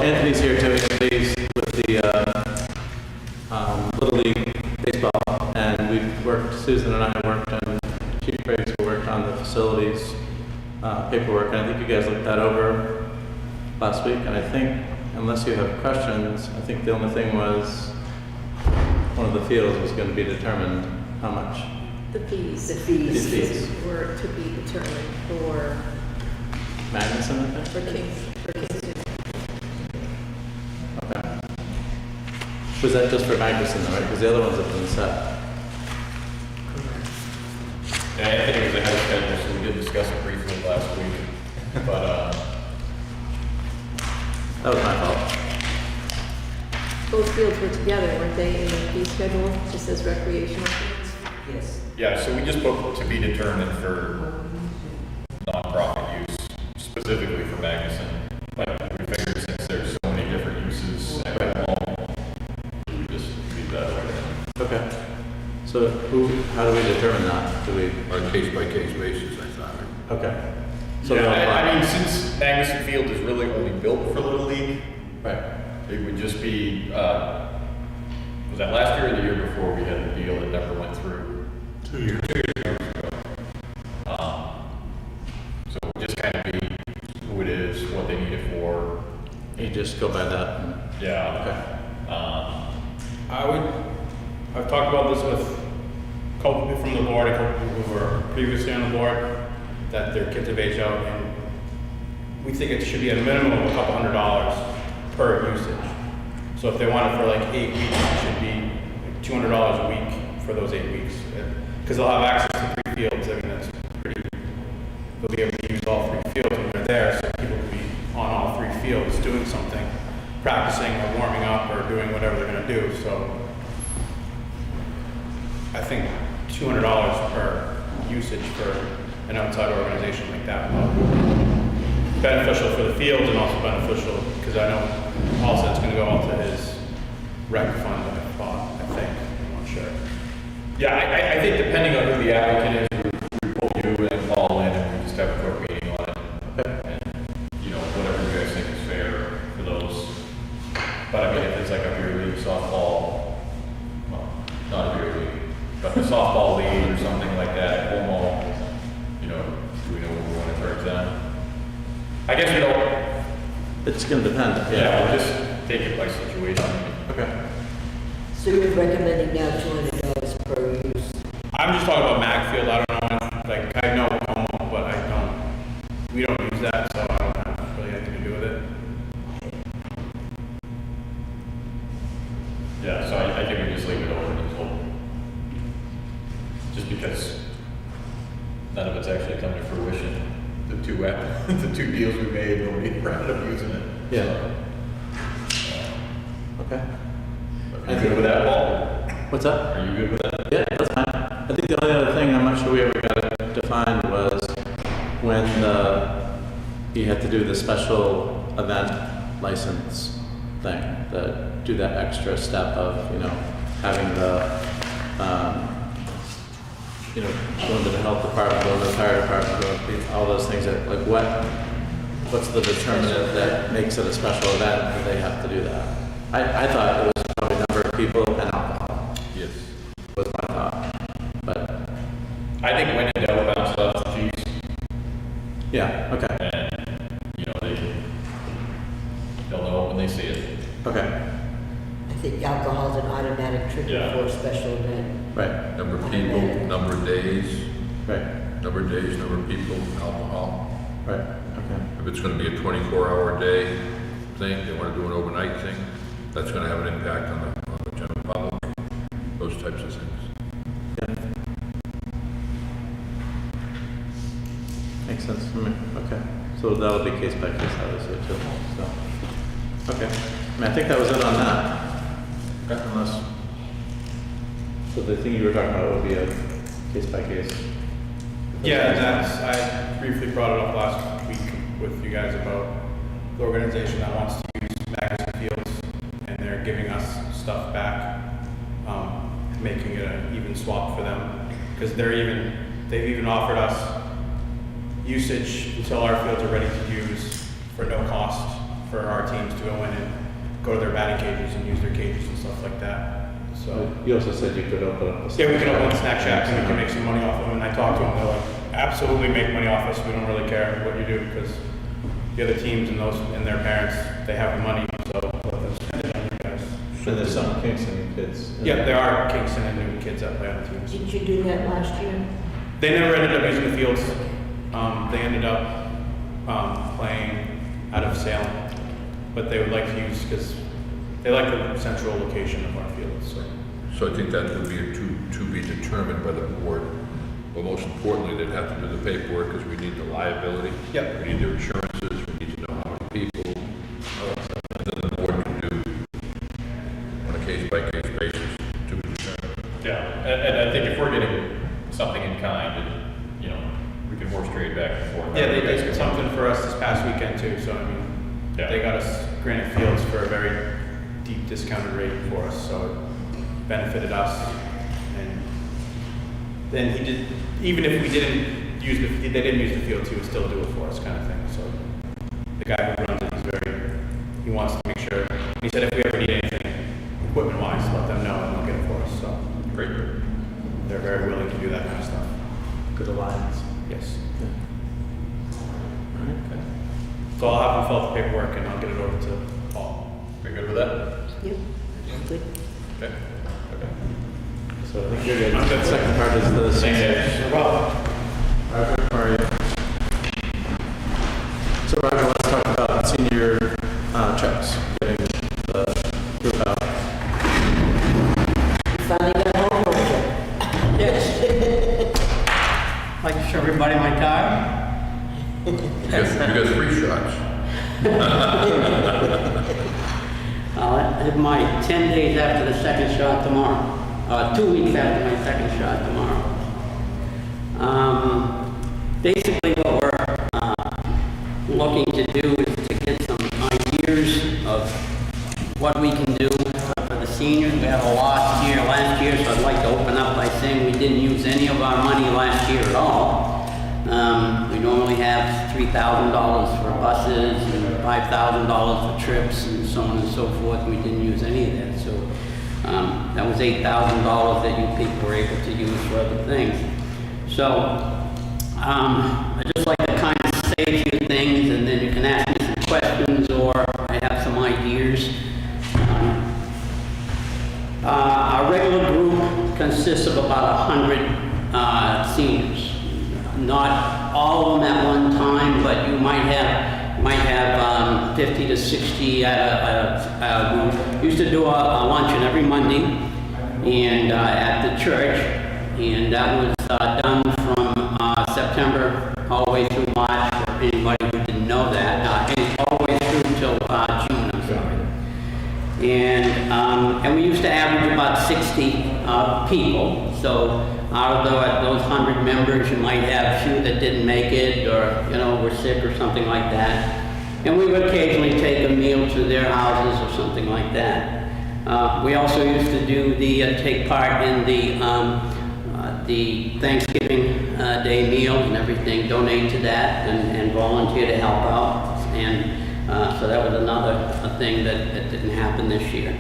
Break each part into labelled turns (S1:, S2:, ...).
S1: Anthony's here too. Anthony's with the Little League baseball, and we've worked. Susan and I worked, and Chief Briggs worked on the facilities paperwork. And I think you guys looked that over last week. And I think, unless you have questions, I think the only thing was one of the fields was going to be determined how much.
S2: The fees.
S1: The fees
S2: were to be determined for
S1: Magnuson, I think.
S2: For Kingston.
S1: Okay. Was that just for Magnuson though, right? Because the other ones have been set.
S3: Yeah, I think it was ahead of schedule, so we did discuss it briefly last week. But
S1: that was my fault.
S2: Both fields were together, weren't they, in the fee schedule, just as recreational fields?
S4: Yes.
S3: yeah, so we just put to be determined for nonprofit use, specifically for Magnuson. But we figured since there's so many different uses at home, we just leave that way.
S1: Okay. So how do we determine that? Do we?
S5: On a case-by-case basis, I thought.
S1: Okay. So
S3: Yeah,
S1: they'll-
S3: I mean, since Magnuson Field is really only built for Little League,
S1: right.
S3: it would just be, was that last year or the year before we had the deal that never went through?
S5: 2 years.
S3: 2 years ago. So it would just kind of be who it is, what they need it for.
S1: You just go by that. And,
S3: Yeah.
S1: okay.
S6: I've talked about this with a couple people from the board, a couple people who were previously on the board, that their kids have aged out, and we think it should be at a minimum of a couple $100 per usage. So if they want it for like 8 weeks, it should be like $200 a week for those 8 weeks. Because they'll have access to 3 fields. I mean, that's pretty, they'll be able to use all 3 fields when they're there, so people can be on all 3 fields doing something, practicing or warming up or doing whatever they're gonna do. So I think $200 per usage for an outside organization like that would be beneficial for the fields and also beneficial, because I know also it's gonna go out to his rec fund, I think, I'm not sure.
S3: Yeah, I think depending on who the applicant is, we pull you and Paul in and we just have a quick meeting on it. And, you know, whatever you guys think is fair for those. But I mean, if it's like a beer league softball, well, not a beer league, but a softball league or something like that, Como, you know, do we know what we want to charge them? I guess we don't.
S1: It's going to depend.
S3: Yeah, we'll just take it by situation.
S1: Okay.
S4: So you're recommending now $200 per use?
S6: I'm just talking about Magfield, I don't know, like, I know Como, but we don't use that, so I don't have really anything to do with it.
S3: Yeah, so I think we just leave it over until, just because none of it's actually come to fruition. The two deals we made, nobody ended up using it.
S1: Yeah. Okay.
S3: Are you good with that, Paul?
S1: What's up?
S3: Are you good with that?
S1: Yeah, that's fine. I think the only other thing I'm not sure we ever got it defined was when you had to do the special event license thing, do that extra step of, you know, having the, you know, going to the health department, going to the fire department, going to all those things that, like, what's the determinant that makes it a special event that they have to do that? I thought it was probably number of people and alcohol.
S5: Yes.
S1: Was my thought. But
S3: I think when in doubt, bounce off the Chiefs,
S1: yeah, okay.
S3: and, you know, they'll know when they see it.
S1: Okay.
S4: I think alcohol's an automatic trigger
S3: Yeah.
S4: for a special event.
S1: Right.
S5: Number of people, number of days,
S1: Right.
S5: number of people, alcohol.
S1: Right. Okay.
S5: If it's gonna be a 24-hour day thing, they wanna do an overnight thing, that's gonna have an impact on the general public, those types of things.
S1: Yeah. Makes sense to me. Okay. So that'll be case by case, obviously, too. So, okay. I mean, I think that was it on that. Unless, so the thing you were talking about would be a case by case.
S6: Yeah, I briefly brought it up last week with you guys about the organization that wants to use Magnuson Fields, and they're giving us stuff back, making it an even swap for them, because they've even offered us usage until our fields are ready to use for no cost for our teams to go in and go to their batting cages and use their cages and stuff like that. So,
S1: You also said you could open up.
S6: yeah, we can open snack shacks and we can make some money off of them. And I talked to them, they're like, absolutely make money off us. We don't really care what you do because the other teams and those and their parents, they have the money. So let them spend it on you guys.
S1: And there's some Kingston kids.
S6: Yeah, there are Kingston and Newton kids that play on the teams.
S4: Did you do that last year?
S6: They never ended up using the fields. They ended up playing out of Salem, but they would like to use because they like the central location of our field.
S5: So I think that would be to be determined by the board. But most importantly, they'd have to do the paperwork because we need the liability.
S6: Yep.
S5: We need their insurances, we need to know how many people. And then the board can do on a case-by-case basis to be determined.
S3: Yeah, and I think if we're getting something in kind, you know, we can horse trade back and forth.
S6: Yeah, they did something for us this past weekend too. So I mean,
S3: Yeah.
S6: they got us Granite Fields for a very deep discounted rate for us, so it benefited us. And then he did, even if we didn't use they didn't use the fields, he would still do it for us, kind of thing. So the guy who runs it, he wants to make sure. He said if we ever need anything equipment-wise, let them know and they'll get it for us. So
S3: Great.
S6: they're very willing to do that kind of stuff.
S1: Good alliance.
S6: Yes.
S1: Okay.
S6: So I'll have them fill out the paperwork and I'll get it over to Paul.
S3: We good with that?
S4: Yep. Good.
S3: Okay. Okay.
S1: So I think you're good.
S6: I'm good.
S1: The second part is the same.
S6: No problem.
S1: Roger, how are you? So Roger, let's talk about senior checks, getting the group out.
S4: You finally got home, Roger.
S7: Yes. Like to show everybody my card.
S5: You got 3 shots.
S7: I have my 10 days after the second shot tomorrow. 2 weeks after my second shot tomorrow. Basically what we're looking to do is to get some ideas of what we can do for the seniors. We had a loss year last year, so I'd like to open up by saying we didn't use any of our money last year at all. We normally have $3,000 for buses and $5,000 for trips and so on and so forth. We didn't use any of that, so that was $8,000 that you people were able to use for other things. So I'd just like to kind of say a few things, and then you can ask me some questions, or I have some ideas. Our regular group consists of about 100 seniors. Not all of them at one time, but you might have 50 to 60 we used to do a luncheon every Monday and at the church, and that was done from September all the way through March for anybody who didn't know that, and all the way through until June, I'm sorry. And we used to average about 60 people. So out of those 100 members, you might have a few that didn't make it, or were sick or something like that. And we would occasionally take a meal to their houses or something like that. We also used to do take part in the Thanksgiving Day meals and everything, donate to that and volunteer to help out. And so that was another thing that didn't happen this year.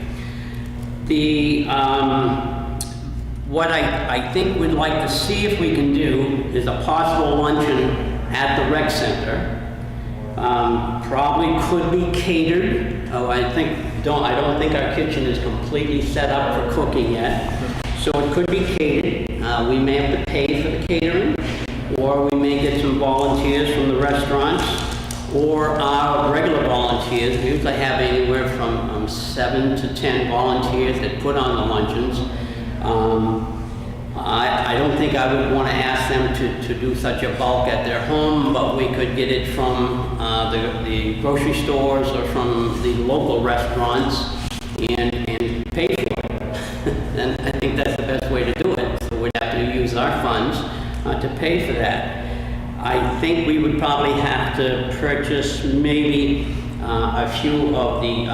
S7: What I think we'd like to see if we can do is a possible luncheon at the rec center. Probably could be catered. I don't think our kitchen is completely set up for cooking yet. So it could be catered. We may have to pay for the catering, or we may get some volunteers from the restaurants, or our regular volunteers. We usually have anywhere from 7 to 10 volunteers that put on the luncheons. I don't think I would want to ask them to do such a bulk at their home, but we could get it from the grocery stores or from the local restaurants and pay for it. And I think that's the best way to do it. So we'd have to use our funds to pay for that. I think we would probably have to purchase maybe a few of the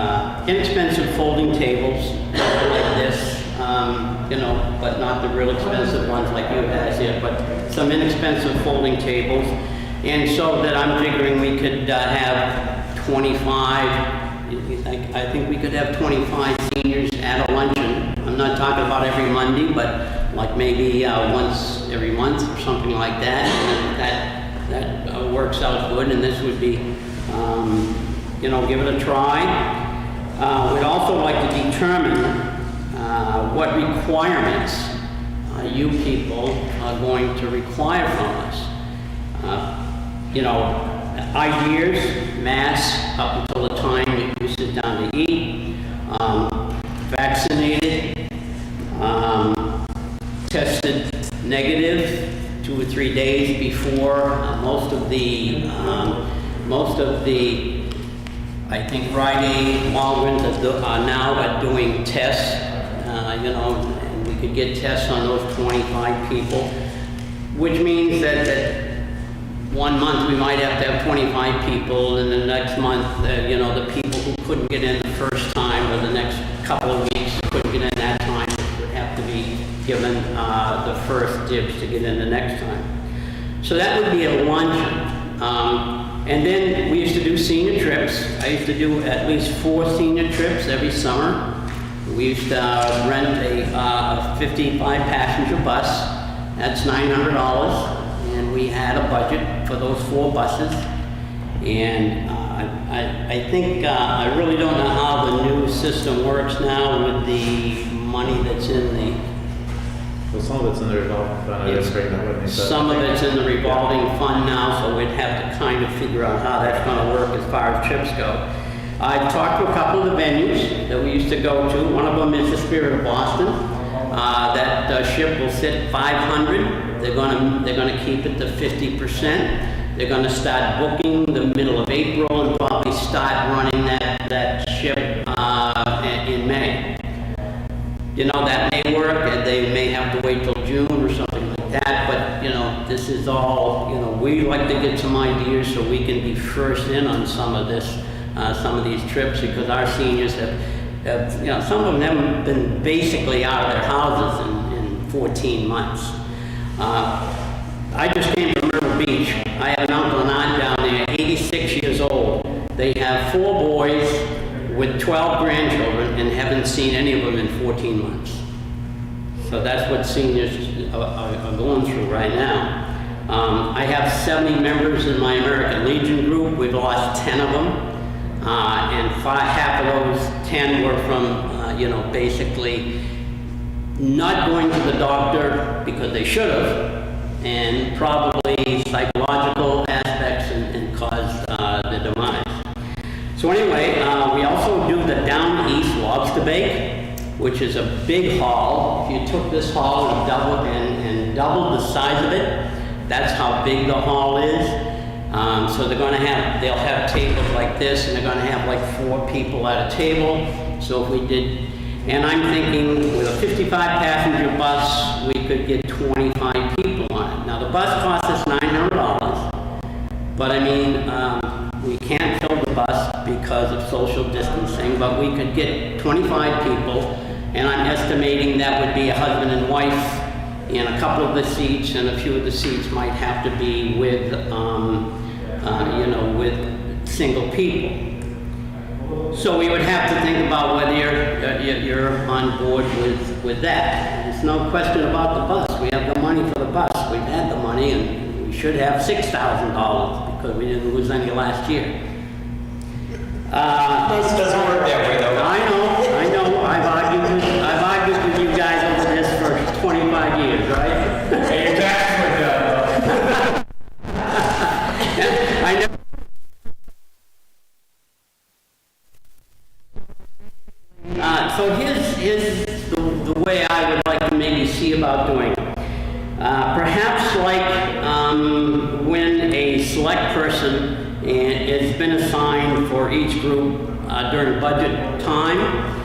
S7: inexpensive folding tables like this. But not the real expensive ones like you guys here, but some inexpensive folding tables. And so that I'm figuring we could have 25, I think we could have 25 seniors at a luncheon. I'm not talking about every Monday, but like maybe once every month or something like that. And that works out good, and this would be, give it a try. We'd also like to determine what requirements you people are going to require from us. Ideas, masks up until the time you sit down to eat, vaccinated, tested negative 2 or 3 days before. Most of the, I think Rite Aid, Walgreens are now doing tests, and we could get tests on those 25 people, which means that 1 month we might have to have 25 people, and the next month, the people who couldn't get in the first time, or the next couple of weeks who couldn't get in that time, would have to be given the first dibs to get in the next time. So that would be a luncheon. And then we used to do senior trips. I used to do at least 4 senior trips every summer. We used to rent a 55 passenger bus. That's $900. And we had a budget for those 4 buses. And I think, I really don't know how the new system works now with the money that's in the...
S1: Well, some of it's in the revolving fund, I just figured that wouldn't be bad.
S7: Some of it's in the revolving fund now, so we'd have to kind of figure out how that's gonna work as far as trips go. I've talked to a couple of the venues that we used to go to. One of them is the Spirit of Boston. That ship will sit 500. They're gonna keep it to 50%. They're gonna start booking the middle of April and probably start running that ship in May. That may work, and they may have to wait till June or something like that, but, this is all, we like to get some ideas so we can be first in on some of these trips, because our seniors have some of them haven't been basically out of their houses in 14 months. I just came from Myrtle Beach. I have an uncle and aunt down there, 86 years old. They have 4 boys with 12 grandchildren and haven't seen any of them in 14 months. So that's what seniors are going through right now. I have 70 members in my American Legion group. We've lost 10 of them. And half of those 10 were from, basically not going to the doctor because they should have, and probably psychological aspects and caused the demise. So anyway, we also do the Down East Lobster Bake, which is a big hall. If you took this hall and doubled the size of it, that's how big the hall is. So they'll have tables like this, and they're gonna have like 4 people at a table. So if we did, and I'm thinking with a 55 passenger bus, we could get 25 people on it. Now the bus costs us $900, but I mean, we can't fill the bus because of social distancing, but we could get 25 people, and I'm estimating that would be a husband and wife, and a couple of the seats, and a few of the seats might have to be with, with single people. So we would have to think about whether you're on board with that. There's no question about the bus. We have the money for the bus. We've had the money, and we should have $6,000 because we didn't lose any last year.
S3: It doesn't work that way, though.
S7: I know. I've argued with you guys over this for 25 years, right?
S3: Hey, your taxes went down,
S7: I know. So here's the way I would like to maybe see about doing it. Perhaps like when a select person has been assigned for each group during budget time,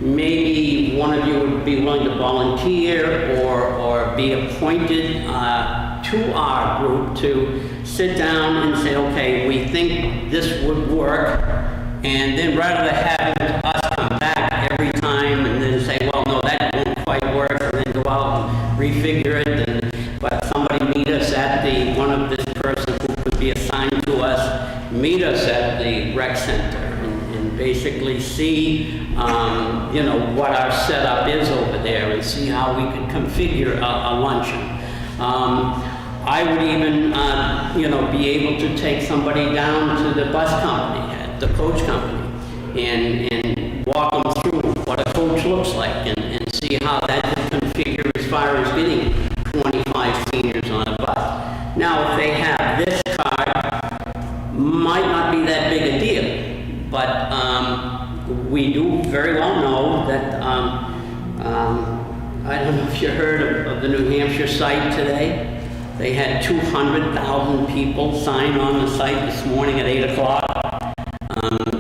S7: maybe one of you would be willing to volunteer or be appointed to our group to sit down and say, okay, we think this would work, and then rather than having us come back every time and then say, well, no, that won't quite work, and then go out and refigure it, but somebody meet us at one of this person who could be assigned to us, meet us at the rec center see, what our setup is over there and see how we could configure a luncheon. I would even, be able to take somebody down to the bus company, the coach company, and walk them through what a coach looks like and see how that can configure as far as getting 25 seniors on a bus. Now, if they have this card, might not be that big a deal, but we do very well know that, I don't know if you heard of the New Hampshire site today. They had 200,000 people sign on the site this morning at 8 o'clock,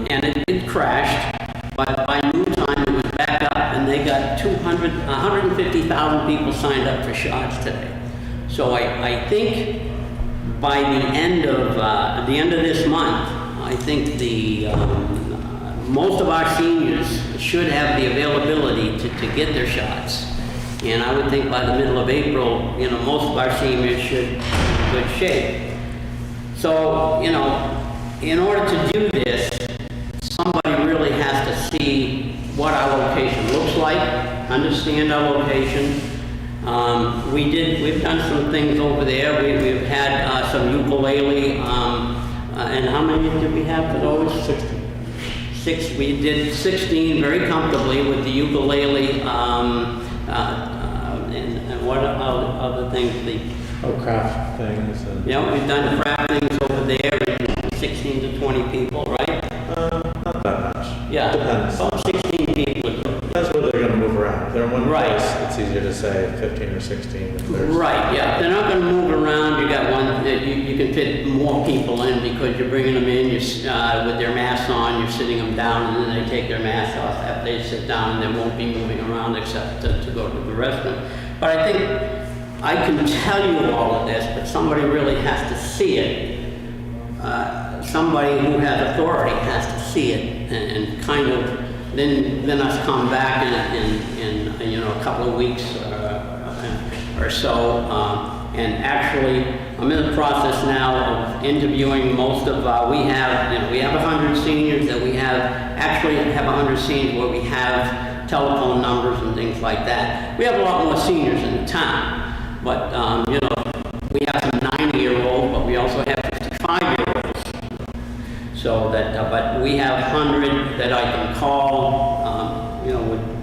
S7: and it crashed, but by noontime it was back up, and they got 150,000 people signed up for shots today. So I think by the end of this month, I think most of our seniors should have the availability to get their shots. And I would think by the middle of April, most of our seniors should be in good shape. So, in order to do this, somebody really has to see what our location looks like, understand our location. We've done some things over there. We've had some ukulele, and how many did we have for those? 16. We did 16 very comfortably with the ukulele, and what other things?
S1: Craft things and...
S7: We've done craft things over there, and 16 to 20 people, right?
S1: Not that much.
S7: Yeah,
S1: Depends.
S7: about 16 people.
S1: That's where they're gonna move around. If they're in one
S7: Right.
S1: place, it's easier to say 15 or 16 if there's...
S7: Right, yeah, they're not gonna move around. You got one, you can fit more people in because you're bringing them in, with their masks on, you're sitting them down, and then they take their masks off after they sit down, and they won't be moving around except to go to the restroom. But I think I can tell you all of this, but somebody really has to see it. Somebody who has authority has to see it and kind of then us come back in a couple of weeks or so. And actually, I'm in the process now of interviewing most of, we have 100 seniors that we actually have 100 seniors where we have telephone numbers and things like that. We have a lot more seniors in the town, but we have some 90-year-olds, but we also have 55-year-olds. So that, but we have 100 that I can call,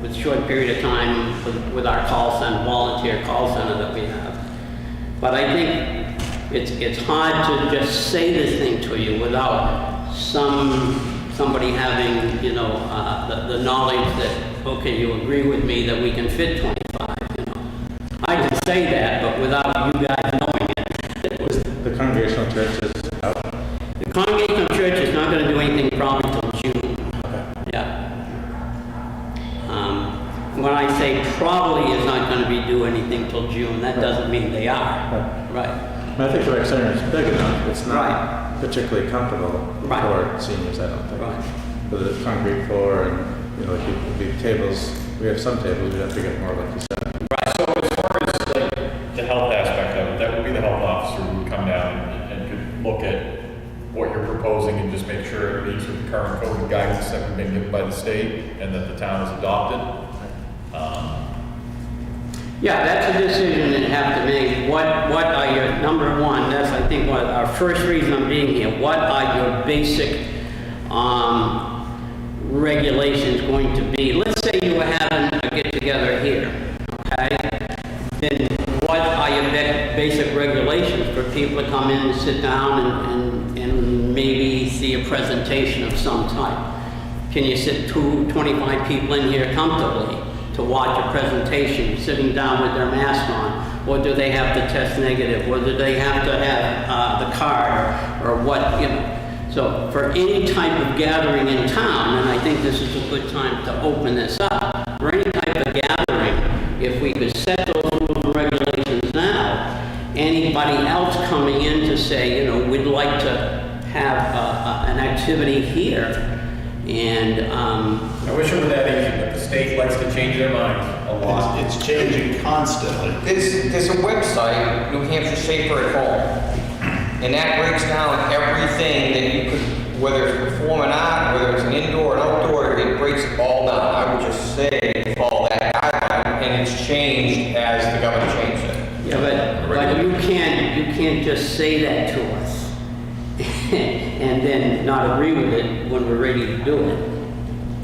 S7: with short period of time with our call center, volunteer call center that we have. But I think it's hard to just say this thing to you without somebody having, the knowledge that, okay, you agree with me that we can fit 25, I can say that, but without you guys knowing it.
S1: The congregational church is out.
S7: The congregational church is not going to do anything probably till June.
S1: Okay.
S7: Yeah. When I say probably is not going to be do anything till June, that doesn't mean they are. Right.
S1: I think the rec center is big enough. It's not particularly comfortable
S7: Right.
S1: for seniors, I don't think.
S7: Right.
S1: With the concrete floor and, like the tables, we have some tables, we'd have to get more, like you said.
S3: Right, so as far as like the health aspect of it, that would be the health officer who would come down and could look at what you're proposing and just make sure it meets with the current code and guidance that we've been given by the state and that the town has adopted.
S7: Yeah, that's a decision that you have to make. What are your, number one, that's I think what our first reason I'm being here, what are your basic regulations going to be? Let's say you were having a get-together here, okay? Then what are your basic regulations for people to come in and sit down and maybe see a presentation of some type? Can you sit 25 people in here comfortably to watch a presentation, sitting down with their mask on? Or do they have to test negative? Or do they have to have the card or what, So for any type of gathering in town, and I think this is a good time to open this up, for any type of gathering, if we could set those rules and regulations now, anybody else coming in to say, we'd like to have an activity here, and
S3: I wish it were that easy, but the state likes to change their minds a lot.
S8: It's changing constantly.
S9: There's a website, New Hampshire Safer at Home, and that breaks down everything that you could, whether it's performing art, whether it's an indoor or outdoor, it breaks rates all down. I would just say follow that guideline, and it's changed as the governor changed it.
S7: Yeah, but you can't just say that to us and then not agree with it when we're ready to do it.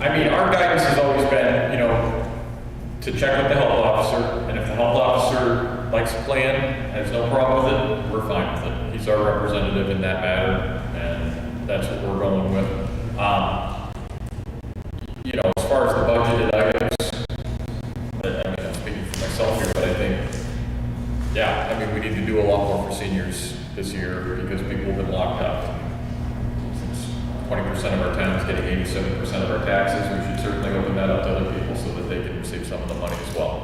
S3: I mean, our guidance has always been, to check with the health officer, and if the health officer likes a plan, has no problem with it, we're fine with it. He's our representative in that matter, and that's what we're going with. As far as the budgeted items, I'm speaking for myself here, but I think, we need to do a lot more for seniors this year because people have been locked up. Since 20% of our town is getting 87% of our taxes, we should certainly open that up to other people so that they can receive some of the money as well.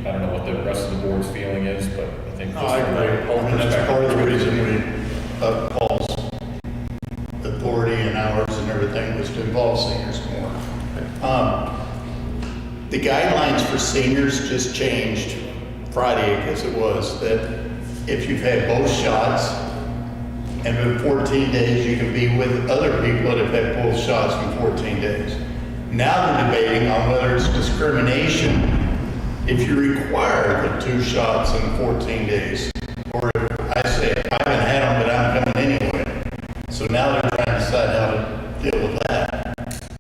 S3: I don't know what the rest of the board's feeling is, but I think just
S8: I
S3: from
S8: agree.
S3: a health
S8: That's part of the
S3: perspective,
S8: reason we, Paul's authority and ours and everything was to involve seniors more. The guidelines for seniors just changed Friday, I guess it was, that if you've had both shots and in 14 days, you can be with other people that have had both shots in 14 days. Now they're debating on whether it's discrimination if you require the 2 shots in 14 days. Or if I say, I haven't had them, but I'm coming anyway. So now they're trying to decide how to deal with that.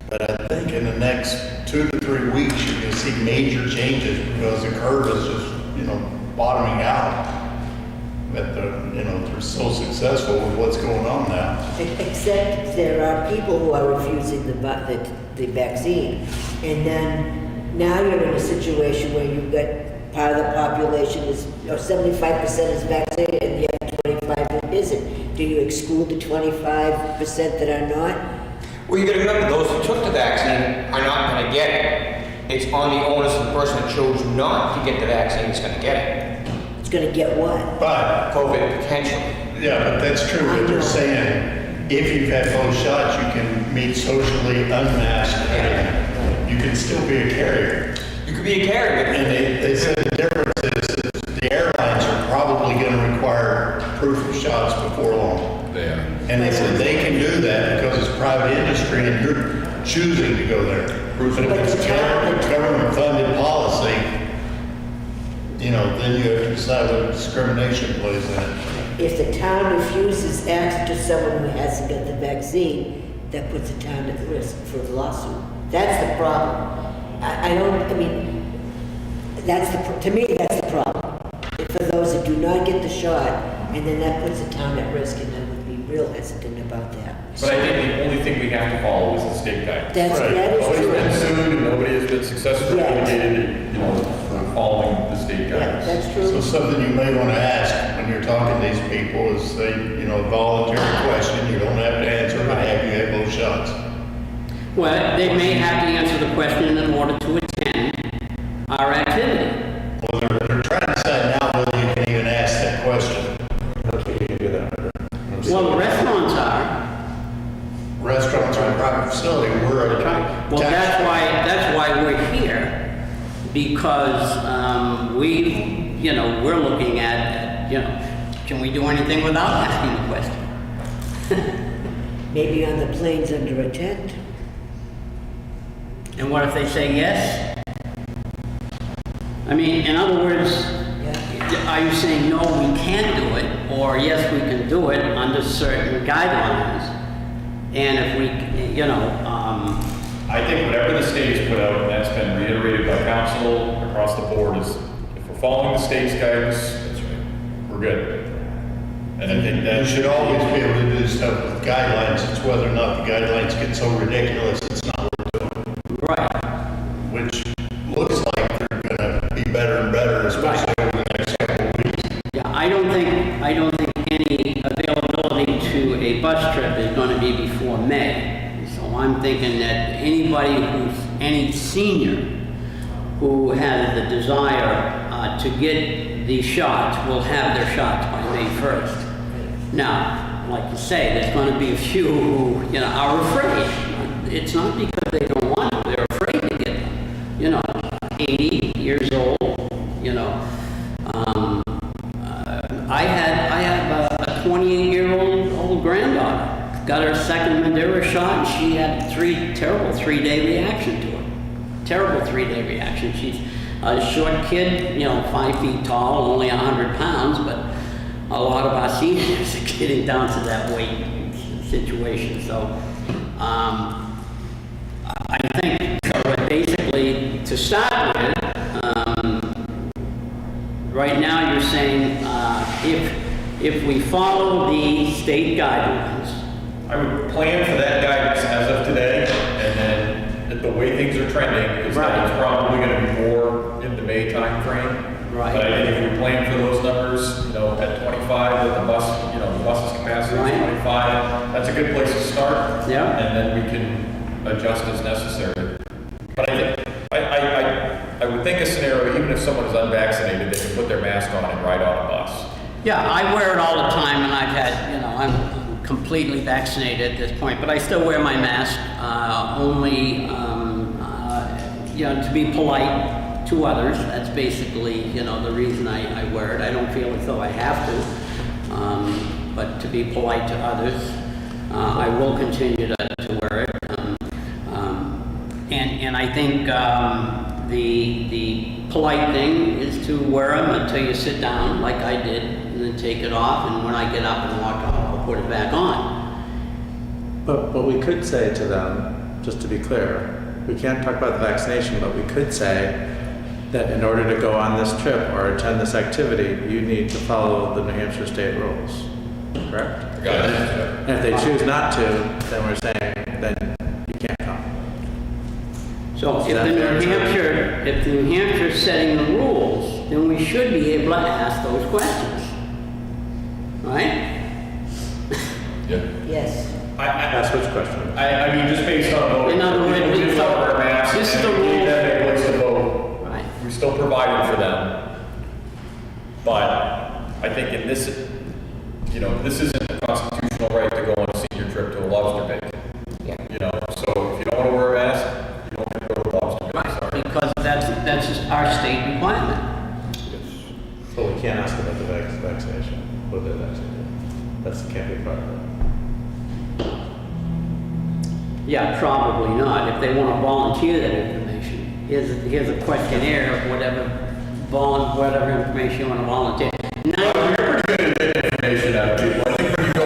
S8: But I think in the next 2 to 3 weeks, you're going to see major changes because the curve is just, bottoming out. That they're so successful with what's going on now.
S4: Except there are people who are refusing the vaccine. And then now you're in a situation where you've got part of the population is, 75% is vaccinated and the other 25 that isn't. Do you exclude the 25% that are not?
S9: Well, you gotta remember, those who took the vaccine are not gonna get it. It's on the onus of the person that chose not to get the vaccine that's gonna get it.
S4: It's gonna get what?
S8: But,
S9: COVID, potentially.
S8: yeah, but that's true what they're saying. If you've had both shots, you can meet socially unmasked and everything. You can still be a carrier.
S9: You could be a carrier,
S8: And they said the difference is that the airlines are probably going to require proof of shots before long.
S5: They are.
S8: And they said they can do that because it's private industry and you're choosing to go there. But if it's government-funded policy, then you have to decide what discrimination plays in it.
S4: If the town refuses access to someone who hasn't got the vaccine, that puts the town at risk for a lawsuit. That's the problem. To me, that's the problem. For those that do not get the shot, and then that puts the town at risk, and I would be real hesitant about that.
S3: but I think the only thing we have to follow is the state guidance.
S4: That is
S3: Nobody's been
S4: true.
S3: sued and nobody has been successfully
S4: Yes.
S3: litigated, for following the state
S4: Yeah,
S3: guidance.
S4: that's
S8: So
S4: true.
S8: something you may want to ask when you're talking to these people is say, voluntary question, you don't have to answer, but have you had both shots?
S7: Well, they may have to answer the question in order to attend our activity.
S8: Well, they're trying to decide now whether you can even ask that question.
S7: Well, the restaurants are.
S8: Restaurants are a private facility, we're a
S7: Well, that's why we're here, because we're looking at, can we do anything without asking the question?
S4: Maybe on the planes under a tent.
S7: And what if they say yes? I mean, in other words,
S4: Yeah.
S7: are you saying no, we can't do it, or yes, we can do it under certain guidelines? And if we,
S3: I think whatever the state has put out, and that's been reiterated by council across the board, is if we're following the state's guidance, we're good. And I think that
S8: You should always be able to do stuff with guidelines, it's whether or not the guidelines get so ridiculous, it's not worth doing.
S7: right.
S8: Which looks like they're gonna be better and better, especially over the next couple of weeks.
S7: Yeah, I don't think any availability to a bus trip is gonna be before May. So I'm thinking that any senior who has the desire to get these shots will have their shots by May 1st. Now, like you say, there's gonna be a few who, are afraid. It's not because they don't want them, they're afraid to get them. 80 years old, I have a 28-year-old granddaughter, her second Madeira shot, and she had terrible 3-day reaction to it. Terrible 3-day reaction. She's a short kid, 5 feet tall, only 100 pounds, but a lot of our seniors are getting down to that weight situation. So I think, so basically, to start with, right now you're saying if we follow the state guidelines,
S3: I would plan for that guidance as of today, and then the way things are trending is that it's probably going to be more in the May timeframe.
S7: Right.
S3: But I think if we plan for those numbers, at 25, with the bus's capacity is 25, that's a good place to start.
S7: Yeah.
S3: And then we can adjust as necessary. But I think, I would think a scenario, even if someone is unvaccinated, they can put their mask on and ride on a bus.
S7: yeah, I wear it all the time, and I've had, I'm completely vaccinated at this point, but I still wear my mask, only, to be polite to others. That's basically, the reason I wear it. I don't feel as though I have to, but to be polite to others, I will continue to wear it. And I think the polite thing is to wear them until you sit down, like I did, and then take it off, and when I get up and walk off, I'll put it back on.
S1: But we could say to them, just to be clear, we can't talk about the vaccination, but we could say that in order to go on this trip or attend this activity, you need to follow the New Hampshire state rules, correct?
S3: Got it.
S1: And if they choose not to, then we're saying, then you can't come.
S7: So
S1: Is
S7: if
S1: that
S7: the
S1: fair?
S7: New Hampshire's setting the rules, then we should be able to ask those questions, right?
S5: Yeah.
S4: Yes.
S1: Ask which question?
S3: I mean, just based on voting.
S7: In other words,
S3: People did not wear masks,
S7: this is the
S3: and we gave
S7: rule.
S3: them a place to vote.
S7: Right.
S3: We still provided for them. But I think in this, this isn't a constitutional right to go on a senior trip to a lobster picnic.
S4: Yeah.
S3: So if you don't want to wear a mask, you don't get to go to a lobster picnic.
S7: Right, because that's just our state requirement.
S1: But we can't ask about the vaccination, whether they're vaccinated. That can't be part of it.
S7: Yeah, probably not. If they want to volunteer that information, here's a questionnaire of whatever information you want to volunteer. Now,
S3: You're pretty good at getting information out of people. I think when you go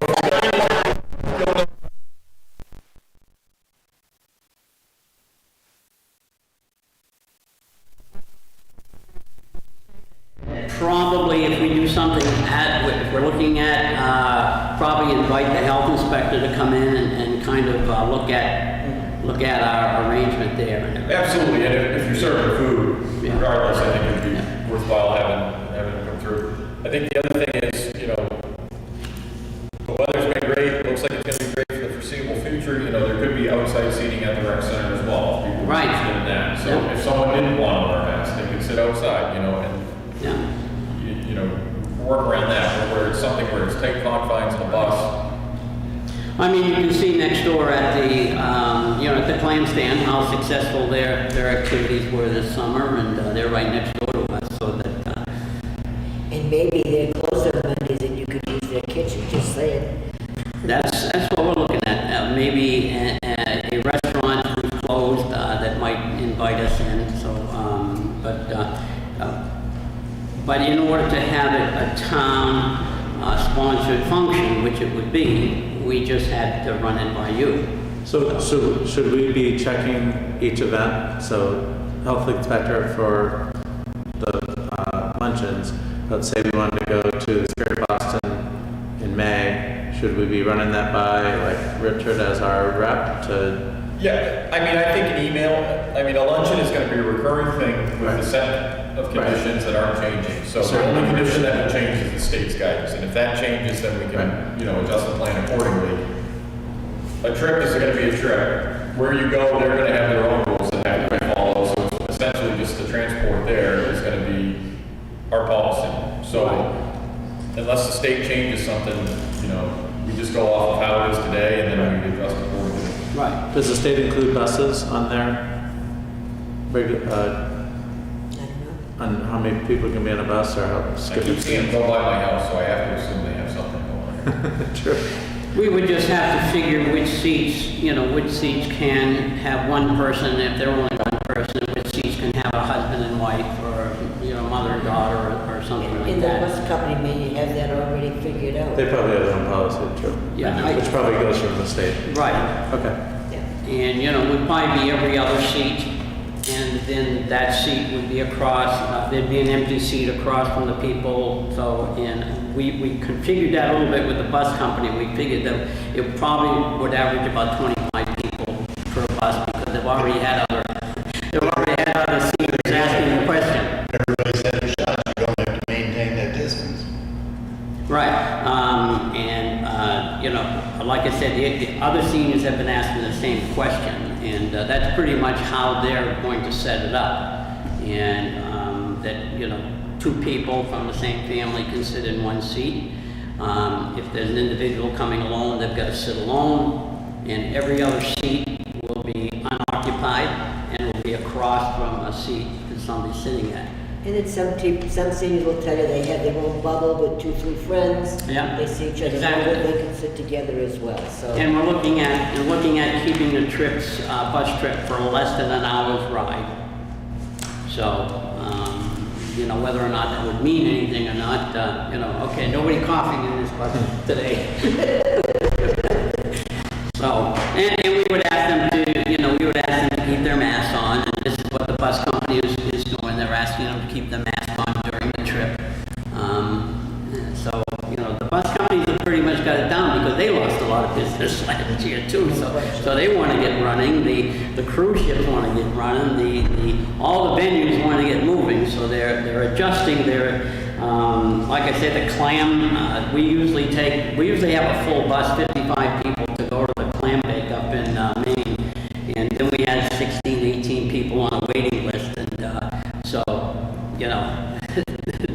S7: probably if we do something if we're looking at, probably invite the health inspector to come in and kind of look at our arrangement there.
S3: Absolutely, and if you're serving food,
S7: Yeah.
S3: regardless, I think it'd be
S7: Yeah.
S3: worthwhile having them come through. I think the other thing is, the weather's been great, it looks like it's gonna be great for the foreseeable future, there could be outside seating at the rec center as well, if people are
S7: Right.
S3: interested in that. So
S7: Yeah.
S3: if someone didn't want to wear a mask, they could sit outside, and,
S7: Yeah.
S3: work around that, where it's something where it's tight confines in a bus.
S7: I mean, you can see next door at the, at the clam stand, how successful their activities were this summer, and they're right next door to us, so that,
S4: And maybe they're closed on Mondays and you could use their kitchen, just saying.
S7: that's what we're looking at. Maybe a restaurant who's closed, that might invite us in, so, but in order to have it a town, sponsored function, which it would be, we just had to run it by you.
S1: So should we be checking each event? So health inspector for the luncheons, let's say we wanted to go to the Spirit Boston in May, should we be running that by like Richard as our rep to?
S3: Yeah, I mean, I think an email, a luncheon is gonna be a recurring thing with
S1: Right.
S3: a set of conditions that aren't changing. So the
S1: Certainly.
S3: only condition that will change is the state's guidance, and if that changes, then we can, adjust the plan accordingly. A trip is gonna be a trip. Where you go, they're gonna have their own rules that have to be followed, so it's essentially just the transport there is gonna be our policy. So unless the state changes something, we just go off of how it is today, and then we adjust accordingly.
S7: Right.
S1: Does the state include buses on their on how many people can be on a bus or how?
S3: I keep seeing them go by my house, so I have to assume they have something going on.
S1: True.
S7: We would just have to figure which seats, which seats can have one person, if they're only one person, which seats can have a husband and wife, or, mother and daughter, or something like
S4: And the
S7: that.
S4: bus company may have that already figured out.
S1: They probably have their own policy, too.
S7: Yeah,
S1: Which probably goes from the state.
S7: Right.
S1: Okay.
S4: Yeah.
S7: And, would probably be every other seat, and then that seat would be across, there'd be an empty seat across from the people, so, and we configured that a little bit with the bus company. We figured that it probably would average about 25 people per bus, because they've already had other seniors asking the question.
S8: Everybody's had a shot, you don't have to maintain that distance.
S7: Right, like I said, the other seniors have been asking the same question, and that's pretty much how they're going to set it up. And that, two people from the same family can sit in one seat. If there's an individual coming alone, they've got to sit alone, and every other seat will be unoccupied and will be across from a seat that somebody's sitting at.
S4: And then some seniors will tell you they have their own bubble with 2-3 friends.
S7: Yeah,
S4: They see each other,
S7: exactly.
S4: they can sit together as well, so.
S7: And we're looking at keeping the trips, bus trip for less than an hour's ride. So, whether or not that would mean anything or not, okay, nobody coughing in this bus today. So, and we would ask them to, keep their masks on, and this is what the bus company is doing. They're asking them to keep the mask on during the trip. So, the bus companies have pretty much got it down, because they lost a lot of business last year too. So they want to get running. The cruise ships want to get running. All the venues want to get moving. So they're adjusting their. Like I said, the clam. We usually have a full bus, 55 people, to go to the clam bake up in Maine, and then we had 16, 18 people on a waiting list, and so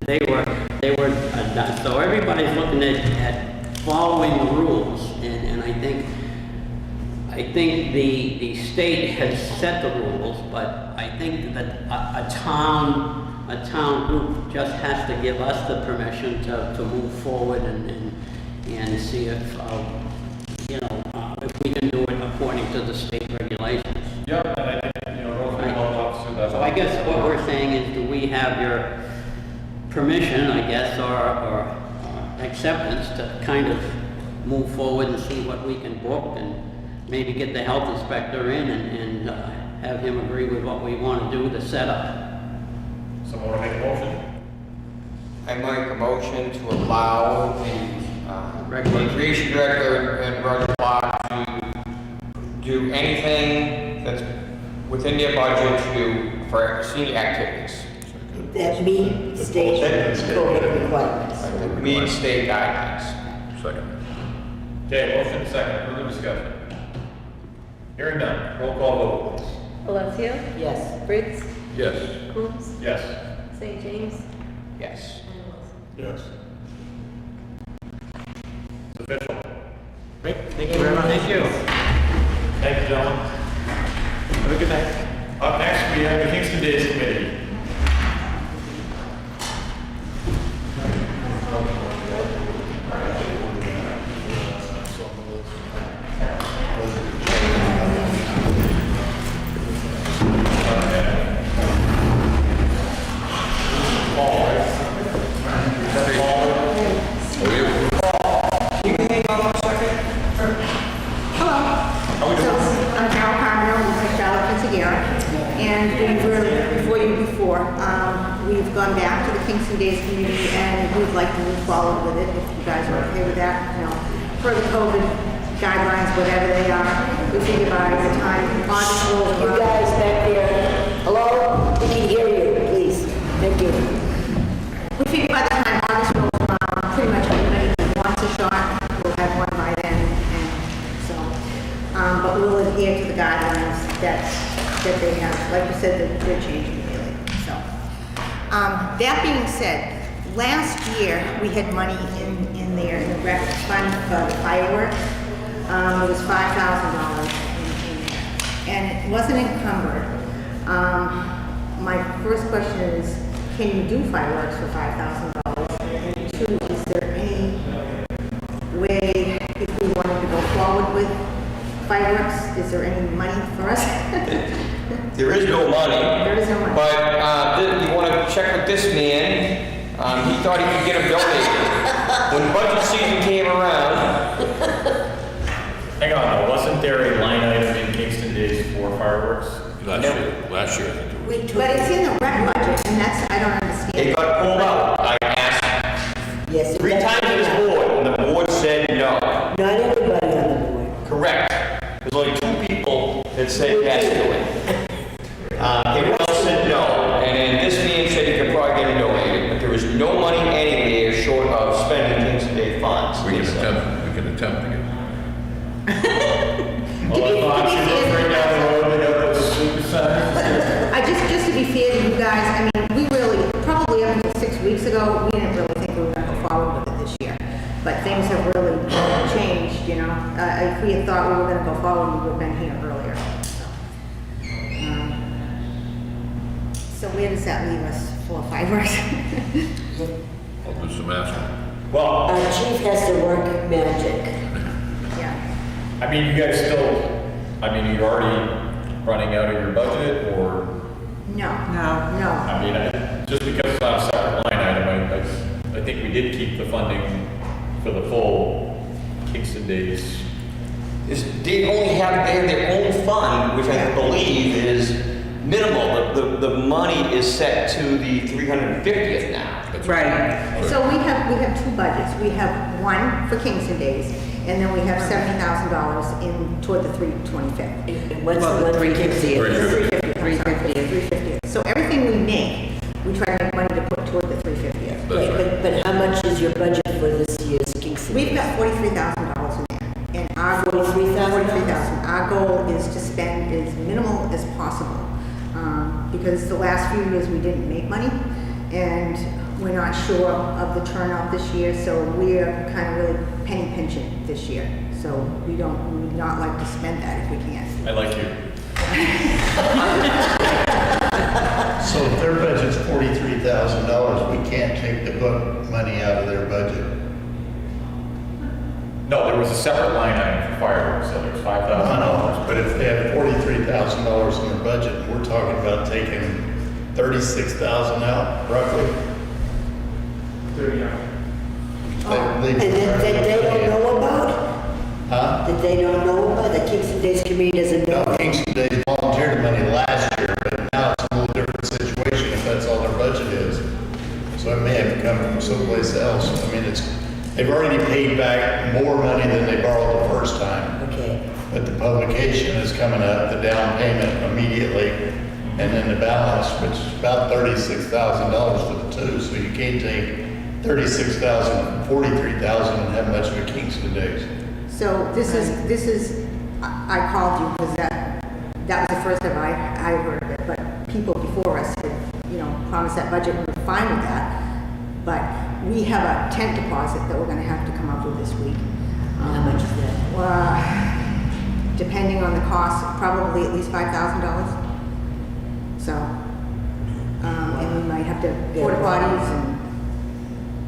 S7: they were done. So everybody's looking at following the rules, and I think the state has set the rules, but I think that a town group just has to give us the permission to move forward and see if we can do it according to the state regulations.
S3: Yep, and I think, those are all officers, that's.
S7: So I guess what we're saying is, do we have your permission, I guess, or acceptance to kind of move forward and see what we can book, and maybe get the health inspector in and have him agree with what we want to do, the setup.
S3: Someone want to make a motion?
S9: I make a motion to allow the recreation director and Roger Clark to do anything that's within their budget for senior activities.
S4: That meet state COVID requirements.
S9: Meet state guidelines.
S5: Second.
S3: Okay, motion second, further discussion. Hearing none, roll call vote, please.
S2: Alessio?
S4: Yes.
S2: Briggs?
S5: Yes.
S2: Coombs?
S3: Yes.
S2: St. James?
S9: Yes.
S2: And Wilson.
S8: Yes.
S3: It's official.
S1: Great, thank you very much.
S7: Thank you.
S3: Thank you, gentlemen.
S1: Have a good night.
S3: Up next, we have the Kingston Days Committee.
S10: I'm Carol Carmel, with Charlotte Quinceguera, and we were before you before. We've gone back to the Kingston Days Committee, and we'd like to move forward with it, if you guys are okay with that. Per the COVID guidelines, whatever they are, we figure by the time August rolls
S4: You
S10: around.
S4: guys back there, hello? We can hear you, please. Thank you.
S10: We figure by the time August rolls around, pretty much everybody who wants a shot will have one by then, and so, but we'll adhere to the guidelines that they have. Like you said, they're changing daily, so. That being said, last year, we had money in there, in the rec fund for the fireworks. It was $5,000 in there, and it wasn't encumbered. My first question is, can you do fireworks for $5,000? And two, is there any way, if we wanted fireworks, is there any money for us?
S9: There is no money.
S10: There is no money.
S9: But you want to check with this man. He thought he could get them donated. When budget season came around,
S3: Hang on, though, wasn't there a line item in Kingston Days for fireworks?
S5: Last year, I think it was.
S10: But it's in the rec budget, and that's, I don't understand.
S9: it got pulled out. I asked
S4: Yes.
S9: 3 times to this board, and the board said no.
S4: Not everybody on the board.
S9: Correct. There's only 2 people that said yes to it. Everyone else said no, and then this man said he could probably get it donated, but there was no money anywhere short of spending Kingston Day funds.
S5: We
S9: they said.
S5: can attempt to get.
S3: Well, I thought you were bring down the road, they got those super signs.
S10: Just to be fair to you guys, I mean, we really, probably up until 6 weeks ago, we didn't really think we were gonna go forward with it this year. But things have really changed, you know. If we had thought we were gonna go forward, we would have been here earlier. So where does that leave us for fireworks?
S5: I'll do some asking.
S3: Well,
S4: Our chief has to work magic.
S10: Yeah.
S3: I mean, you guys still, I mean, you're already running out of your budget, or,
S10: No.
S2: No.
S10: No.
S3: I mean, just because it's not a separate line item, I think we did keep the funding for the full Kingston Days.
S9: They only have, they have their own fund, which I believe is minimal. The money is set to the 350th now.
S5: That's
S2: Right.
S10: So we have 2 budgets. We have one for Kingston Days, and then we have $70,000 in toward the 325th.
S4: And what's the one for
S2: 350th.
S4: 350th?
S2: 350th.
S10: So everything we make, we try to make money to put toward the 350th.
S5: That's
S4: Right,
S5: right.
S4: but how much is your budget for this year's Kingston?
S10: We've got $43,000 in there, and our goal,
S4: 43,000?
S10: 43,000. Our goal is to spend as minimal as possible, because the last few years we didn't make money, and we're not sure of the turnout this year, so we're kind of really penny pinching this year. So we would not like to spend that if we can.
S3: I like you.
S8: So if their budget's $43,000, we can't take the book money out of their budget.
S3: No, there was a separate line item for fireworks, so there's $5,000.
S8: But if they have $43,000 in their budget, and we're talking about taking $36,000 out roughly.
S4: And that they don't know about?
S8: Huh?
S4: That they don't know about? The Kingston Days Committee doesn't know?
S8: No, Kingston Day volunteered money last year, but now it's a little different situation if that's all their budget is. So it may have come from someplace else. I mean, they've already paid back more money than they borrowed the first time.
S4: Okay.
S8: But the publication is coming up, the down payment immediately, and then the balance, which is about $36,000 for the two. So you can't take $36,000, $43,000 and have much of a Kingston Days.
S10: So this is, I called you because that was the first time I heard of it, but people before us had, promised that budget, we were fine with that. But we have a tent deposit that we're gonna have to come up with this week.
S4: How much is that?
S10: Well, depending on the cost, probably at least $5,000. So, and we might have to porta potties and,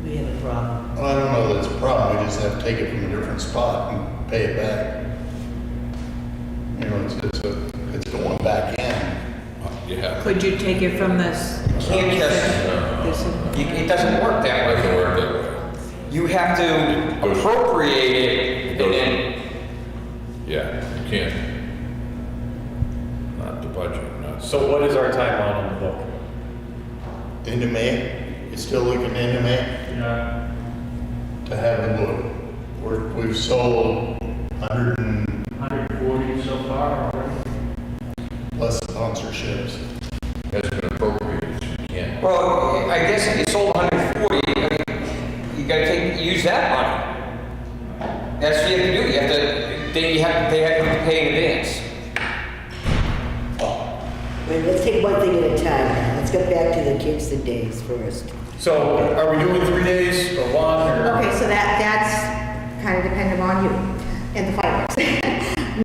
S4: We have a problem.
S8: Well, I don't know that it's a problem, we just have to take it from a different spot and pay it back. It's going back in.
S5: Yeah.
S2: Could you take it from this?
S9: Can't it doesn't work that way.
S5: Doesn't work that way.
S9: You have to appropriate it and then,
S5: Yeah, you can't. Not the budget, not.
S3: So what is our timeline on the book?
S8: Into May, you still looking into May
S3: Yeah.
S8: to have the book. We've sold
S6: 140 so far already.
S8: plus sponsorships.
S5: That's been appropriated, so you can't.
S9: well, I guess if you sold 140, I mean, you gotta use that money. That's what you have to do. They have to pay in advance.
S4: Wait, let's take one thing at a time. Let's get back to the Kingston Days first.
S3: So are we doing 3 days or 1 or?
S10: okay, so that's kind of dependent on you and the fireworks.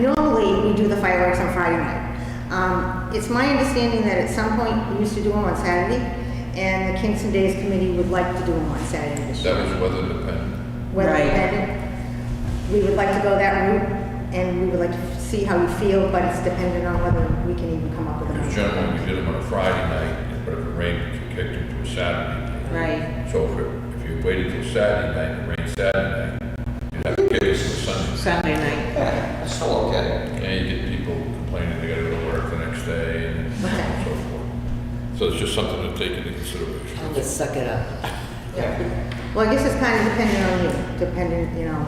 S10: Normally, we do the fireworks on Friday night. It's my understanding that at some point, we used to do them on Saturday, and the Kingston Days Committee would like to do them on Saturday this year.
S5: That was weather dependent.
S10: Weather
S2: Right.
S10: dependent. We would like to go that route, and we would like to see how you feel, but it's dependent on whether we can even come up with
S5: Because
S10: enough.
S5: generally, we did them on a Friday night, but if it rained, you kicked them to a Saturday.
S11: Right,
S5: So if you waited till Saturday night, and it rained Saturday night, you'd have to get it to Sunday.
S11: Sunday night.
S9: Yeah, that's still okay.
S5: And you get people complaining they gotta go to work the next day and so on and so forth. So it's just something to take into consideration.
S4: I'll just suck it up.
S10: Well, I guess it's kind of dependent on you, dependent, you know.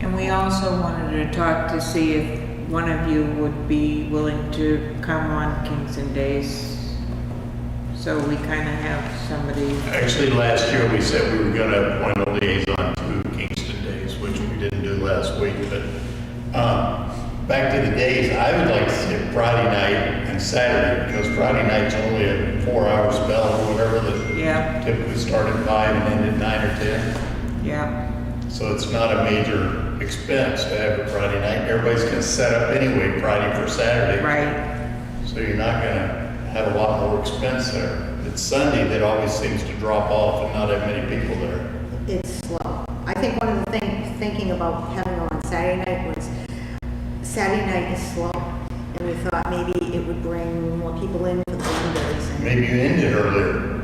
S11: And we also wanted to talk to see if one of you would be willing to come on Kingston Days. So we kind of have somebody,
S8: Actually, last year, we said we were gonna appoint a liaison to Kingston Days, which we didn't do last week, but, back to the days, I would like to see Friday night and Saturday, because Friday night's only a 4-hour spell or whatever that
S11: yeah,
S8: typically start at 5 and end at 9 or 10.
S11: yeah,
S8: So it's not a major expense to have it Friday night. Everybody's gonna set up anyway Friday for Saturday.
S11: right.
S8: So you're not gonna have a lot more expense there. It's Sunday that always seems to drop off and not have many people there.
S10: It's slow. I think one of the things, thinking about having it on Saturday night was, Saturday night is slow, and we thought maybe it would bring more people in for the Sundays. And
S8: Maybe you ended earlier.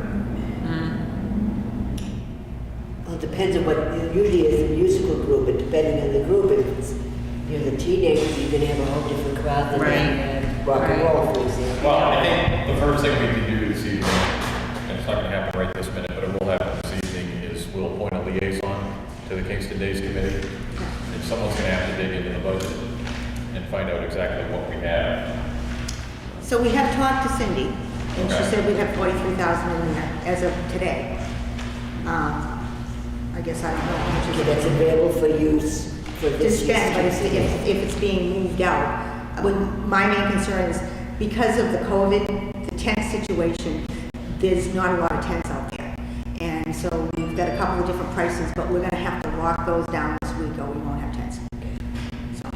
S4: Well, it depends on what, usually as a musical group, but depending on the group, if it's, you know, the teenagers, you can have a whole different crowd than rock and roll, for example.
S3: Well, I think the first thing we can do this evening, and it's not gonna happen right this minute, but it will happen this evening, is we'll appoint a liaison to the Kingston Days Committee. And someone's gonna have to dig into the budget and find out exactly what we have.
S10: So we have talked to Cindy, and she
S3: Okay.
S10: said we have 43,000 in there as of today. I guess I don't know how much
S4: Okay,
S10: is
S4: that's available for use for
S10: to
S4: this
S10: spend, but
S4: year's
S10: if it's being moved out. My main concern is because of the COVID, the tent situation, there's not a lot of tents out there. And so we've got a couple of different prices, but we're gonna have to lock those down this week or we won't have tents. So,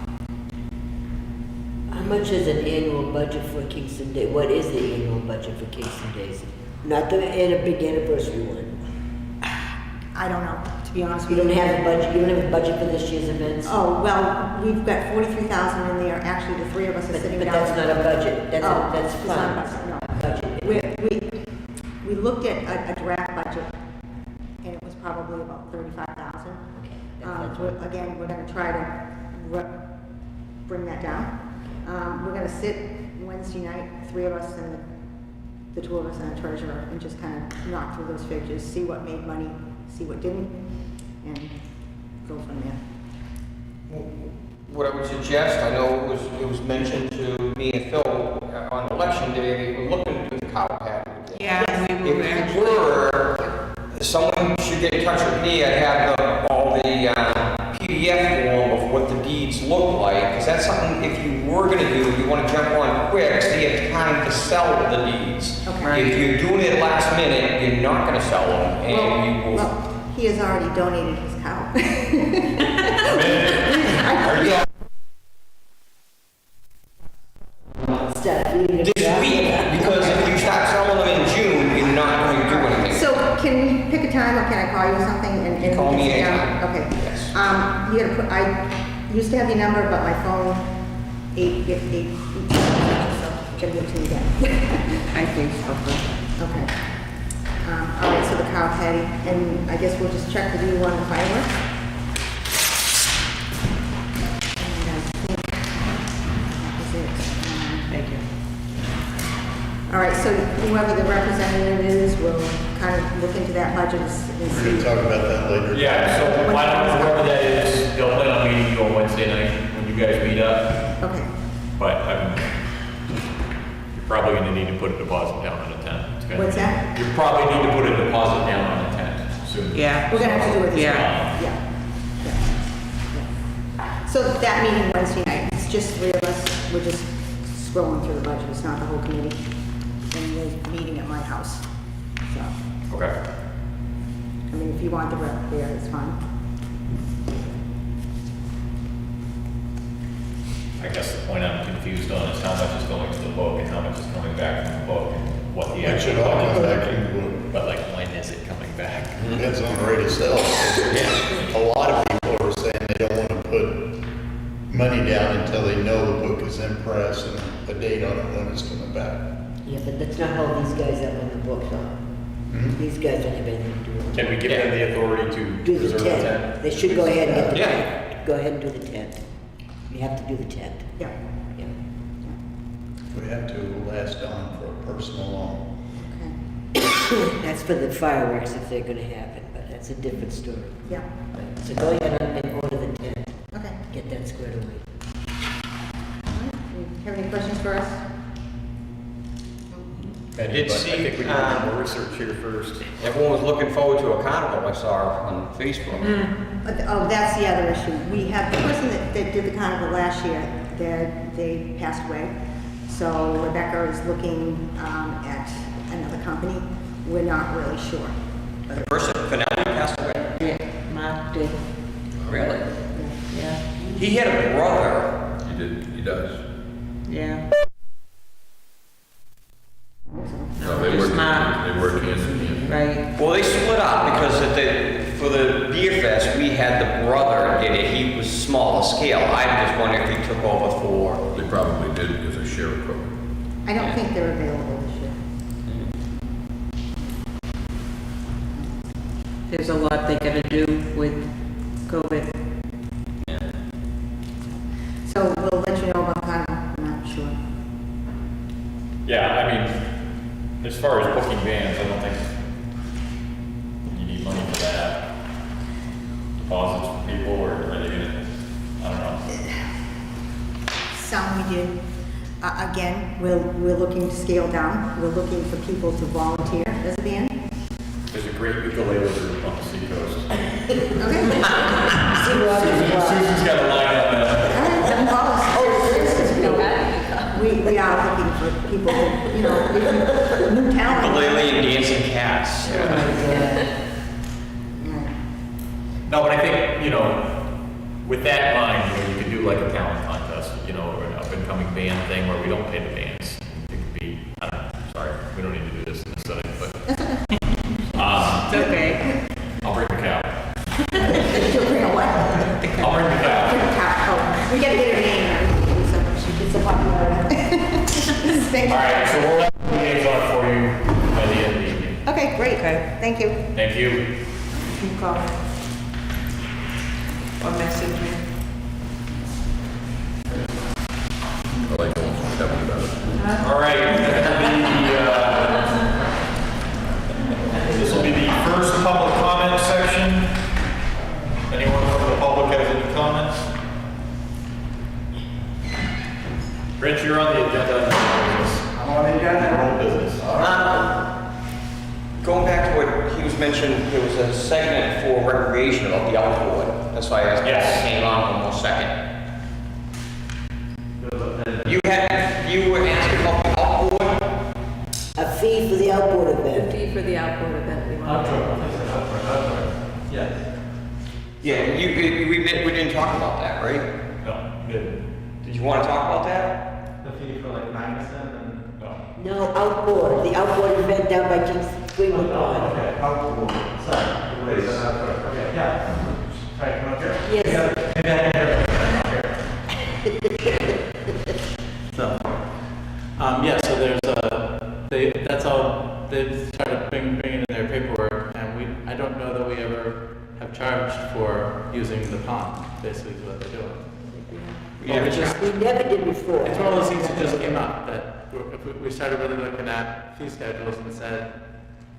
S4: How much is an annual budget for Kingston Day? What is the annual budget for Kingston Days? Not the big anniversary one.
S10: I don't know, to be honest
S4: You
S10: with you.
S4: don't have a budget, you don't have a budget for this year's events?
S10: Oh, well, we've got 43,000 in there. Actually, the three of us are
S4: But
S10: sitting
S4: but
S10: down.
S4: that's not a budget, that's,
S10: Oh,
S4: that's
S10: it's not a
S4: fun.
S10: budget, no.
S4: Budget.
S10: We looked at a draft budget, and it was probably about 35,000.
S4: Okay, that's
S10: Again, we're gonna try to bring that down. We're gonna sit Wednesday night, three of us and the two of us and a treasurer, and just kind of knock through those figures, see what made money, see what didn't, and go from there.
S9: What I would suggest, I know it was mentioned to me and Phil on election day, we were looking to do the cow patio.
S11: Yeah, we will
S9: If
S11: actually.
S9: we were, someone should get in touch with me, I'd have all the PDF form of what the deeds look like, because that's something, if you were gonna do, you wanna jump on quick, so you have time to sell the deeds.
S10: Okay.
S9: If you're doing it last minute, you're not gonna sell them, and you will.
S10: Well, he has already donated his cow.
S9: Are you-
S4: Stop being a
S9: This
S4: job.
S9: week, because if you start selling them in June, you're not going to do anything.
S10: So can we pick a time, or can I call you or something? And
S9: Call
S10: we can
S9: me
S10: sit down?
S9: anytime.
S10: Okay.
S9: Yes.
S10: You gotta put, I used to have your number, but my phone, so gotta give it to me again.
S11: I think so.
S10: Okay. All right, so the cow patty, and I guess we'll just check the due on the fireworks. And I think that was it.
S11: Thank you.
S10: All right, so whoever the representative is, will kind of look into that budget and
S8: We're
S10: see.
S8: gonna talk about that later.
S3: Yeah, so why don't, whoever that is, they'll plan on meeting you on Wednesday night when you guys meet up.
S10: Okay,
S3: But you're probably gonna need to put a deposit down on a tent. It's gonna
S10: What's
S3: be-
S10: that?
S3: You probably need to put a deposit down on a tent soon.
S11: Yeah.
S10: we're gonna have to do it this
S11: Yeah.
S10: way. Yeah. So that meeting Wednesday night, it's just three of us, we're just scrolling through the budget, it's not the whole committee. And we're meeting at my house, so,
S3: Okay.
S10: I mean, if you want the rep there, it's fine.
S3: I guess the point I'm confused on is how much is going to the book and how much is coming back from the book and what the
S8: It should
S3: actual.
S8: all come back in,
S3: But like, when is it coming back?
S8: depends on the rate of sales. A lot of people are saying they don't wanna put money down until they know the book is in press and a date on it when it's coming back.
S4: Yeah, but let's not hold these guys up on the books, huh?
S8: Hmm?
S4: These guys don't have anything to do with it.
S3: Can we give them the authority to
S4: Do the
S3: reserve the
S4: tent.
S3: tent?
S4: They should go ahead and get the
S3: Yeah.
S4: tent. Go ahead and do the tent. You have to do the tent.
S10: Yeah.
S4: Yeah.
S8: We have to last on for a personal loan.
S10: Okay.
S4: That's for the fireworks if they're gonna happen, but that's a different story.
S10: Yeah.
S4: So go ahead and order the tent.
S10: Okay.
S4: Get that squared away.
S10: All right. You have any questions for us?
S9: I did
S3: But
S9: see,
S3: I think we need to do more research here first.
S9: everyone was looking forward to a carnival I saw on Facebook.
S10: Oh, that's the other issue. We have, the person that did the carnival last year, they passed away. So Rebecca is looking at another company. We're not really sure.
S9: The person, Finale, passed away.
S11: Yeah, Mark did,
S9: Really?
S11: yeah,
S9: He had a brother.
S5: He does.
S11: yeah.
S5: No, they
S11: Just
S5: work,
S11: not-
S5: they work hand in hand.
S11: Right,
S9: Well, they split up because for the beer fest, we had the brother did it. He was smaller scale. I just wonder if he took over for.
S5: They probably did because they share equipment.
S10: I don't think they're available this year.
S11: there's a lot they gotta do with COVID.
S10: So we'll let you know about carnival. I'm not sure.
S3: Yeah, I mean, as far as booking bands, I don't think you need money for that. Deposits for people, or are they gonna, I don't know.
S10: Some we did. Again, we're looking to scale down. We're looking for people to volunteer as a band.
S3: There's a great ukulele group on the seacoast.
S10: Okay.
S3: Susan's got a line on that.
S10: All right, send call us. We are looking for people, new talent.
S9: Ukulele and dancing cats.
S3: No, but I think, with that in mind, you could do like a talent contest, or an up and coming band thing where we don't pay the bands. It could be, I don't know, sorry, we don't need to do this in this setting, but.
S11: It's okay.
S3: I'll bring the cow.
S10: You'll bring a what?
S3: I'll bring the cow.
S10: Bring a cow. Oh, we gotta get her name. It's a popular. Thank you.
S3: All right, so we'll have a liaison for you by the end of the evening.
S10: Okay, great. Thank you.
S3: Thank you.
S10: You call.
S11: Or message me.
S5: I like the ones with Kevin about it.
S3: All right, this will be the first public comment section. Anyone from the public has any comments? Rich, you're on the agenda. I'm on the agenda. Old business.
S9: Going back to what he was mentioning, there was a segment for recreation about the outboard. That's why I asked if
S3: Yes.
S9: it came on one more second. You were asking about the outboard?
S4: A fee for the outboard
S2: The
S4: event.
S2: fee for the outboard event we want.
S1: Yes.
S9: Yeah, we didn't talk about that, right?
S3: No, good.
S9: Did you want to talk about that?
S1: The fee for like 9% and.
S3: No.
S4: No, outboard, the outboard event down by Kingston, Greenwood Pond.
S1: Okay, outboard, sorry. Okay, yeah. Right, come up here.
S4: Yes.
S1: Maybe I can hear. So, so there's that's all, they started bringing in their paperwork, and I don't know that we ever have charged for using the pond, basically is what they're doing.
S9: Yeah,
S1: It's just,
S4: We never did before.
S1: it's one of those things that just came up, that if we started really looking at fee schedules and said,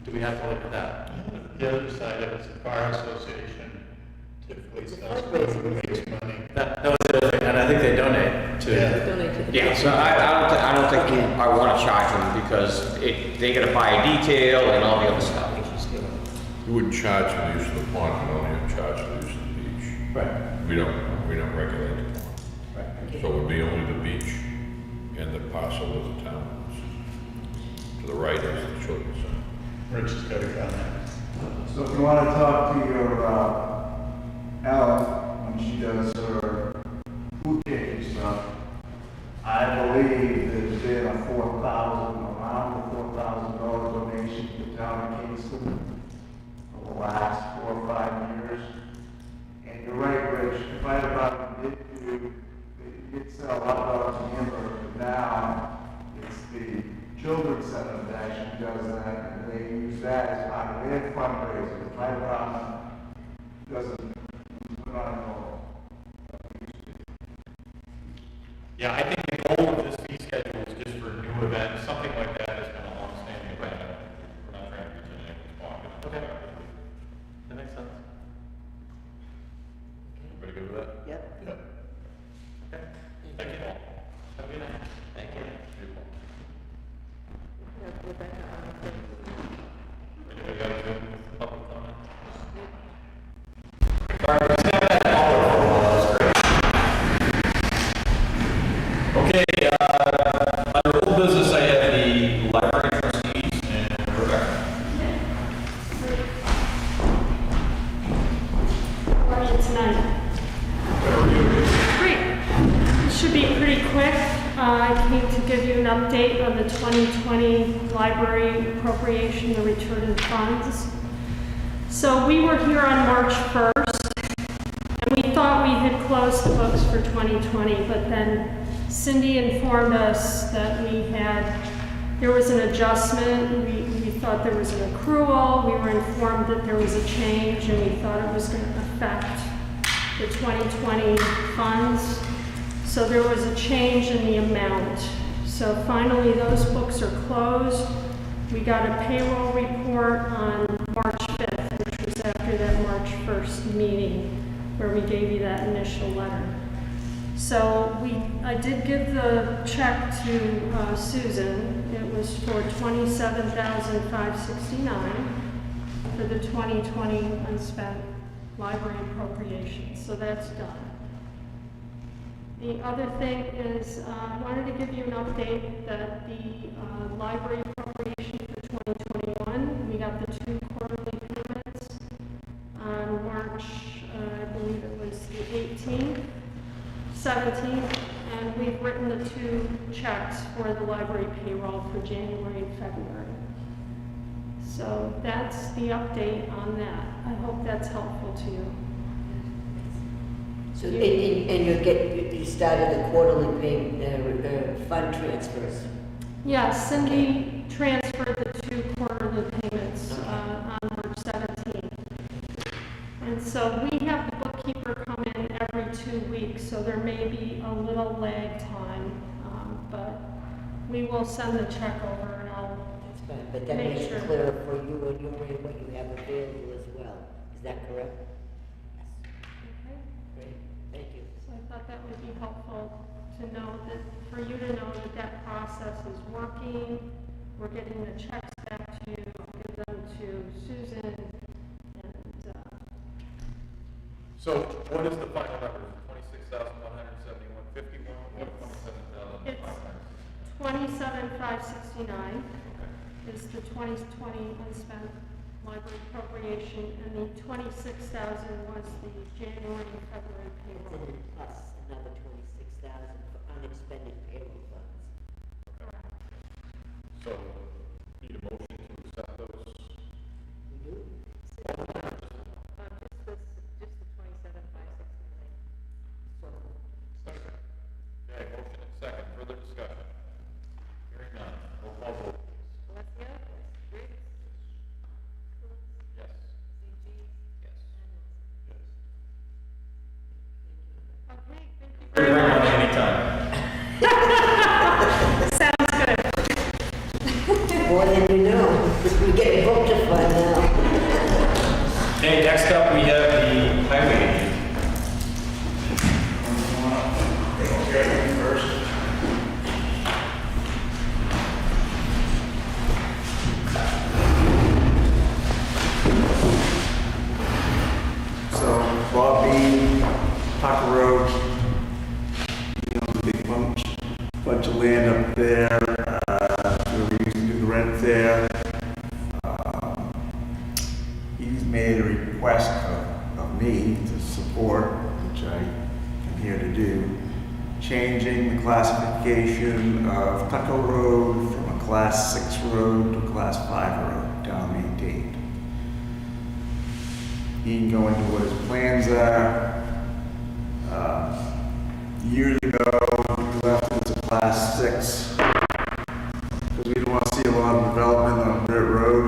S1: do we have to look at that?
S8: The other side of it's a bar association, typically sells
S4: fundraising.
S8: who makes money.
S1: That was the other thing, and I think they donate to.
S8: Yeah.
S2: Donate to the.
S9: Yeah, so I don't think I want to charge them because they got to buy a detail and all the other stuff.
S5: You wouldn't charge for the use of the pond, you only have charge for the use of the beach.
S1: Right.
S5: We don't regulate the pond.
S1: Right.
S5: So it would be only the beach and the parcel of the town. owns. To the right is the children's center.
S8: Rich has got a comment.
S12: So if you want to talk to your Ellen, when she does her food kitchen stuff, I believe there's been a around $4,000 donation to the town of Kingston for the last 4 or 5 years. And you're right, Rich, the fire department did do did sell hot dogs and hamburgers, but now it's the children's center that actually does that, and they use that as part of their fundraiser. The fire department doesn't put on at all.
S3: Yeah, I think the goal of this fee schedule is just for new events, something like that is kind of long-standing event. We're not trying to reach anybody's pocket.
S1: Okay. That makes sense.
S3: Everybody good with that?
S4: Yep.
S3: Yep. Okay. Thank you all.
S1: Have a good night.
S7: Thank you.
S3: Beautiful.
S2: Yeah, Rebecca,
S3: Anybody got anything with public comment? Okay, under old business, I have the library trustees and Rebecca.
S13: How are you tonight? Great. It should be pretty quick. I came to give you an update on the 2020 library appropriation, the return of funds. So we were here on March 1st, and we thought we had closed the books for 2020, but then Cindy informed us that there was an adjustment. We thought there was an accrual. We were informed that there was a change, and we thought it was going to affect the 2020 funds. So there was a change in the amount. So finally, those books are closed. We got a payroll report on March 5th, which was after that March 1st meeting where we gave you that initial letter. So I did give the check to Susan. It was for $27,569 for the 2020 unspent library appropriation. So that's done. The other thing is, I wanted to give you an update that the library appropriation for 2021, we got the 2 quarterly payments on March, I believe it was the 18th, 17th, and we've written the 2 checks for the library payroll for January and February. So that's the update on that. I hope that's helpful to you.
S4: So, and you started the quarterly fund transfers.
S13: Yeah, Cindy transferred the 2 quarterly payments on March 17th. And so we have the bookkeeper come in every 2 weeks, so there may be a little lag time, but we will send the check over and I'll
S4: That's fine, but that
S13: make
S4: makes
S13: sure.
S4: it clearer for you and your what you have available as well. Is that correct?
S13: Okay.
S4: Great, thank you.
S13: So I thought that would be helpful to know that, for you to know that that process is working. We're getting the checks back to you, I'll give them to Susan, and,
S3: So what is the final number? 26,171.51 or 27,500?
S13: it's $27,569 is the 2020 unspent library appropriation, and the $26,000 was the January and February
S4: And
S13: payroll.
S4: then plus another 26,000 for unexpended payroll funds.
S3: So, need a motion to accept those?
S4: We do?
S2: just the 27,569.
S3: Second. Okay, motion and second, further discussion. Hearing none, roll call vote, please.
S2: Alessio? Briggs?
S3: Yes.
S2: CG?
S3: Yes. Yes.
S13: Okay, thank you
S3: Very
S13: very much.
S3: anytime.
S13: Sounds good.
S4: More than you know. We get booked to fund now.
S3: Okay, next up, we have the highway agent.
S12: Okay, first. So, Bob B, Tucker Road, you know, the big bunch of land up there, we're using to do the rent there. He's made a request of me to support, which I am here to do, changing the classification of Tucker Road from a Class 6 road to a Class 5 road, town maintained. He can go into what his plans are. Years ago, class 6. Because we don't want to see a lot of development on dirt road.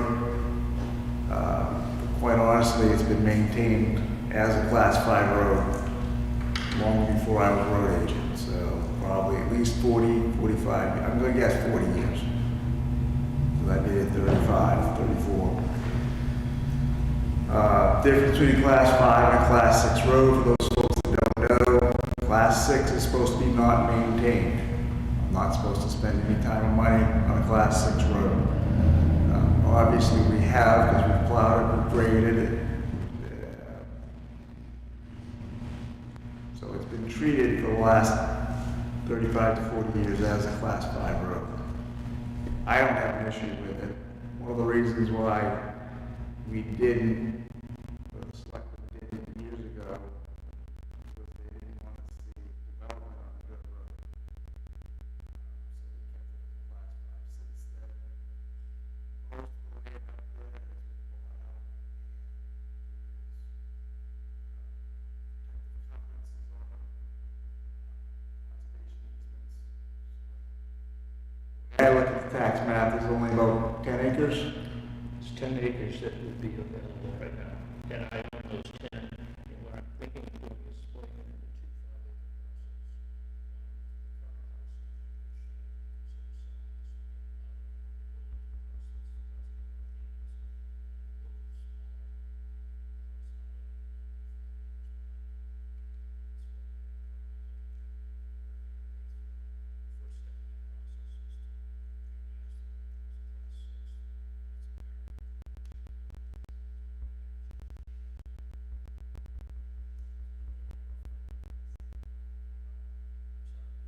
S12: Quite honestly, it's been maintained as a class 5 road long before I was road agent. So probably at least 40, 45, I'm going to guess 40 years. So that'd be at 35, 34. Difference between class 5 and class 6 road, for those folks that don't know, class 6 is supposed to be not maintained. I'm not supposed to spend any time or money on a class 6 road. Obviously we have, because we've plowed it, we've graded it. So it's been treated for the last 35 to 40 years as a class 5 road. I don't have an issue with it. One of the reasons why we didn't, or the selectmen didn't years ago, was they didn't want to see development on the good road. So they kept it in class 5. Since then, most of the land up there has been bought out. Protective covenants is on conservation easements. When I look at the tax map, there's only about 10 acres.
S14: It's 10 acres that would be available right now. And I own those 10. And what I'm thinking of doing is splitting it into 2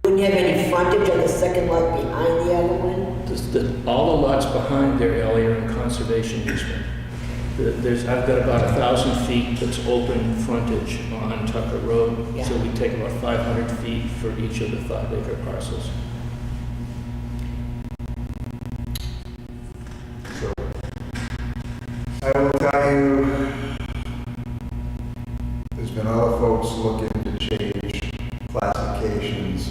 S4: Wouldn't have any frontage on the second lot behind the other one?
S14: all the lots behind there, Ellie, are in conservation easement. I've got about 1,000 feet that's open frontage on Tucker Road.
S4: Yeah.
S14: So we take about 500 feet for each of the 5-acre parcels.
S12: So I will tell you, there's been other folks looking to change classifications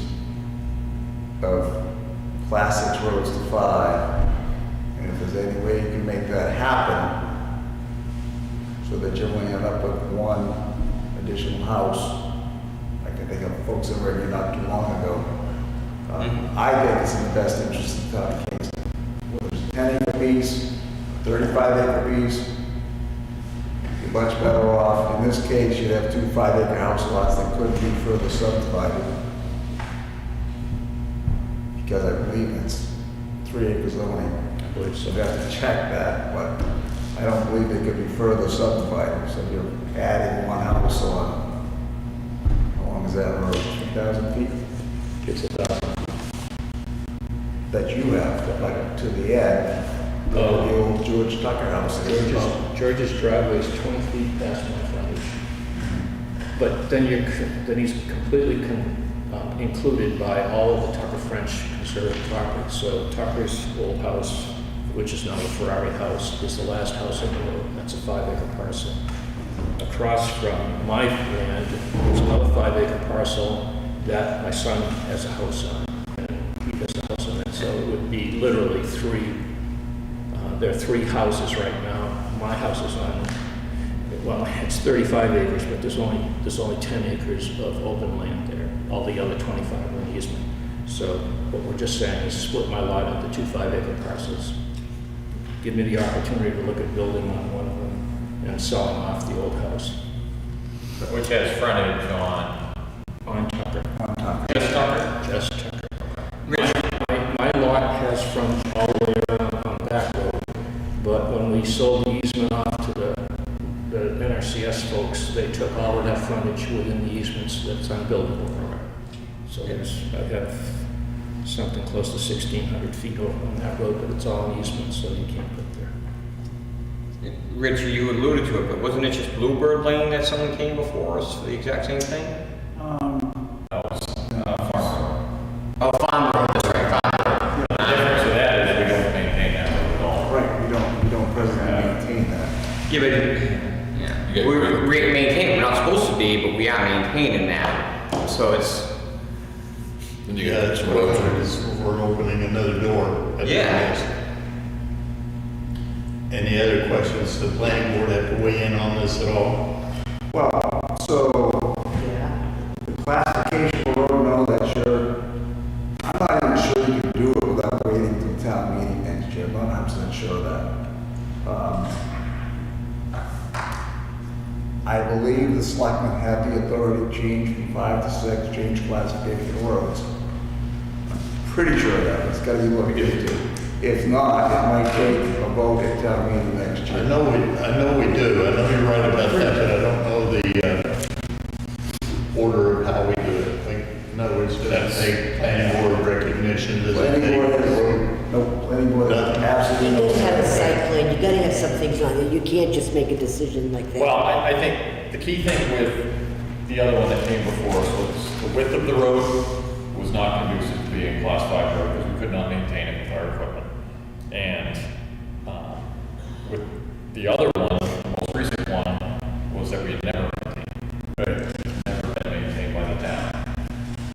S12: of class 6 roads to 5. And if there's any way you can make that happen, so that you only end up with one additional house, like I think of folks that were here not too long ago, I think it's in the best interest of the town of Kingston. Whether it's a 10-acre piece, 35-acre piece, you're much better off. In this case, you'd have 2 5-acre house lots that couldn't be further subdivided. Because I believe it's 3 acres only.
S14: I believe
S12: So
S14: so.
S12: we have to check that, but I don't believe they could be further subdivided. So you're adding one house on, how long is that road? 2,000 feet?
S14: It's 1,000.
S12: That you have, like to the end, the old George Tucker house.
S14: George's driveway is 20 feet past my frontage. But then he's completely included by all of the Tucker French conserved property. So Tucker's old house, which is now the Ferrari house, is the last house on the road. That's a 5-acre parcel. Across from my land, there's another 5-acre parcel that my son has a house on, and he has a house on it. So it would be literally 3. There are 3 houses right now. My house is on, well, it's 35 acres, but there's only 10 acres of open land there. All the other 25 are in easement. So what we're just saying is split my lot into 2 5-acre parcels. Give me the opportunity to look at building on one of them and selling off the old house.
S3: Which has frontage on
S14: Tucker.
S3: just Tucker?
S14: Just Tucker. My lot has frontage all the way around on that road, but when we sold the easement off to the NRCS folks, they took all of that frontage within the easements that's unbuildable. So I have something close to 1,600 feet over on that road, but it's all in easement, so you can't put there.
S9: Richie, you alluded to it, but wasn't it just Bluebird Lane that someone came before us for the exact same thing?
S3: That was Farm Road.
S9: Oh, Farm Road, that's right, Farm Road.
S3: The difference with that is we don't maintain that road at all.
S12: Right, we don't presently maintain that.
S9: Yeah, but we maintain, we're not supposed to be, but we are maintaining that. So it's,
S5: Then you
S12: Yeah,
S5: got
S12: that's
S5: what
S12: what
S5: else?
S12: we're opening another door. at the
S9: Yeah.
S12: desk. Any other questions? The planning board have to weigh in on this at all?
S15: Well, so the classification of road and all that, sure. I'm not even sure you can do it without waiting till town meeting next year. I'm not 100% sure of that. I believe the selectmen have the authority to change from 5 to 6, change classification of roads. Pretty sure of that. It's got to be looked into. If not, it might take a vote at town meeting next year.
S12: I know we do. I know you're right about that, but I don't know the order of how we do it. Like, in other words, does it take planning board recognition? Does it
S15: Planning board
S12: take
S15: has,
S12: road?
S15: no, planning board has
S12: Nothing.
S15: absolutely
S4: You
S15: no.
S4: gotta have a
S15: say.
S4: site plan, you gotta have some things on there, you can't just make a decision like that.
S3: Well, I think the key thing with the other one that came before us was the width of the road was not conducive to being a class 5 road because we could not maintain it with our equipment. And with the other one, the most recent one, was that we had never maintained. Never been maintained by the town.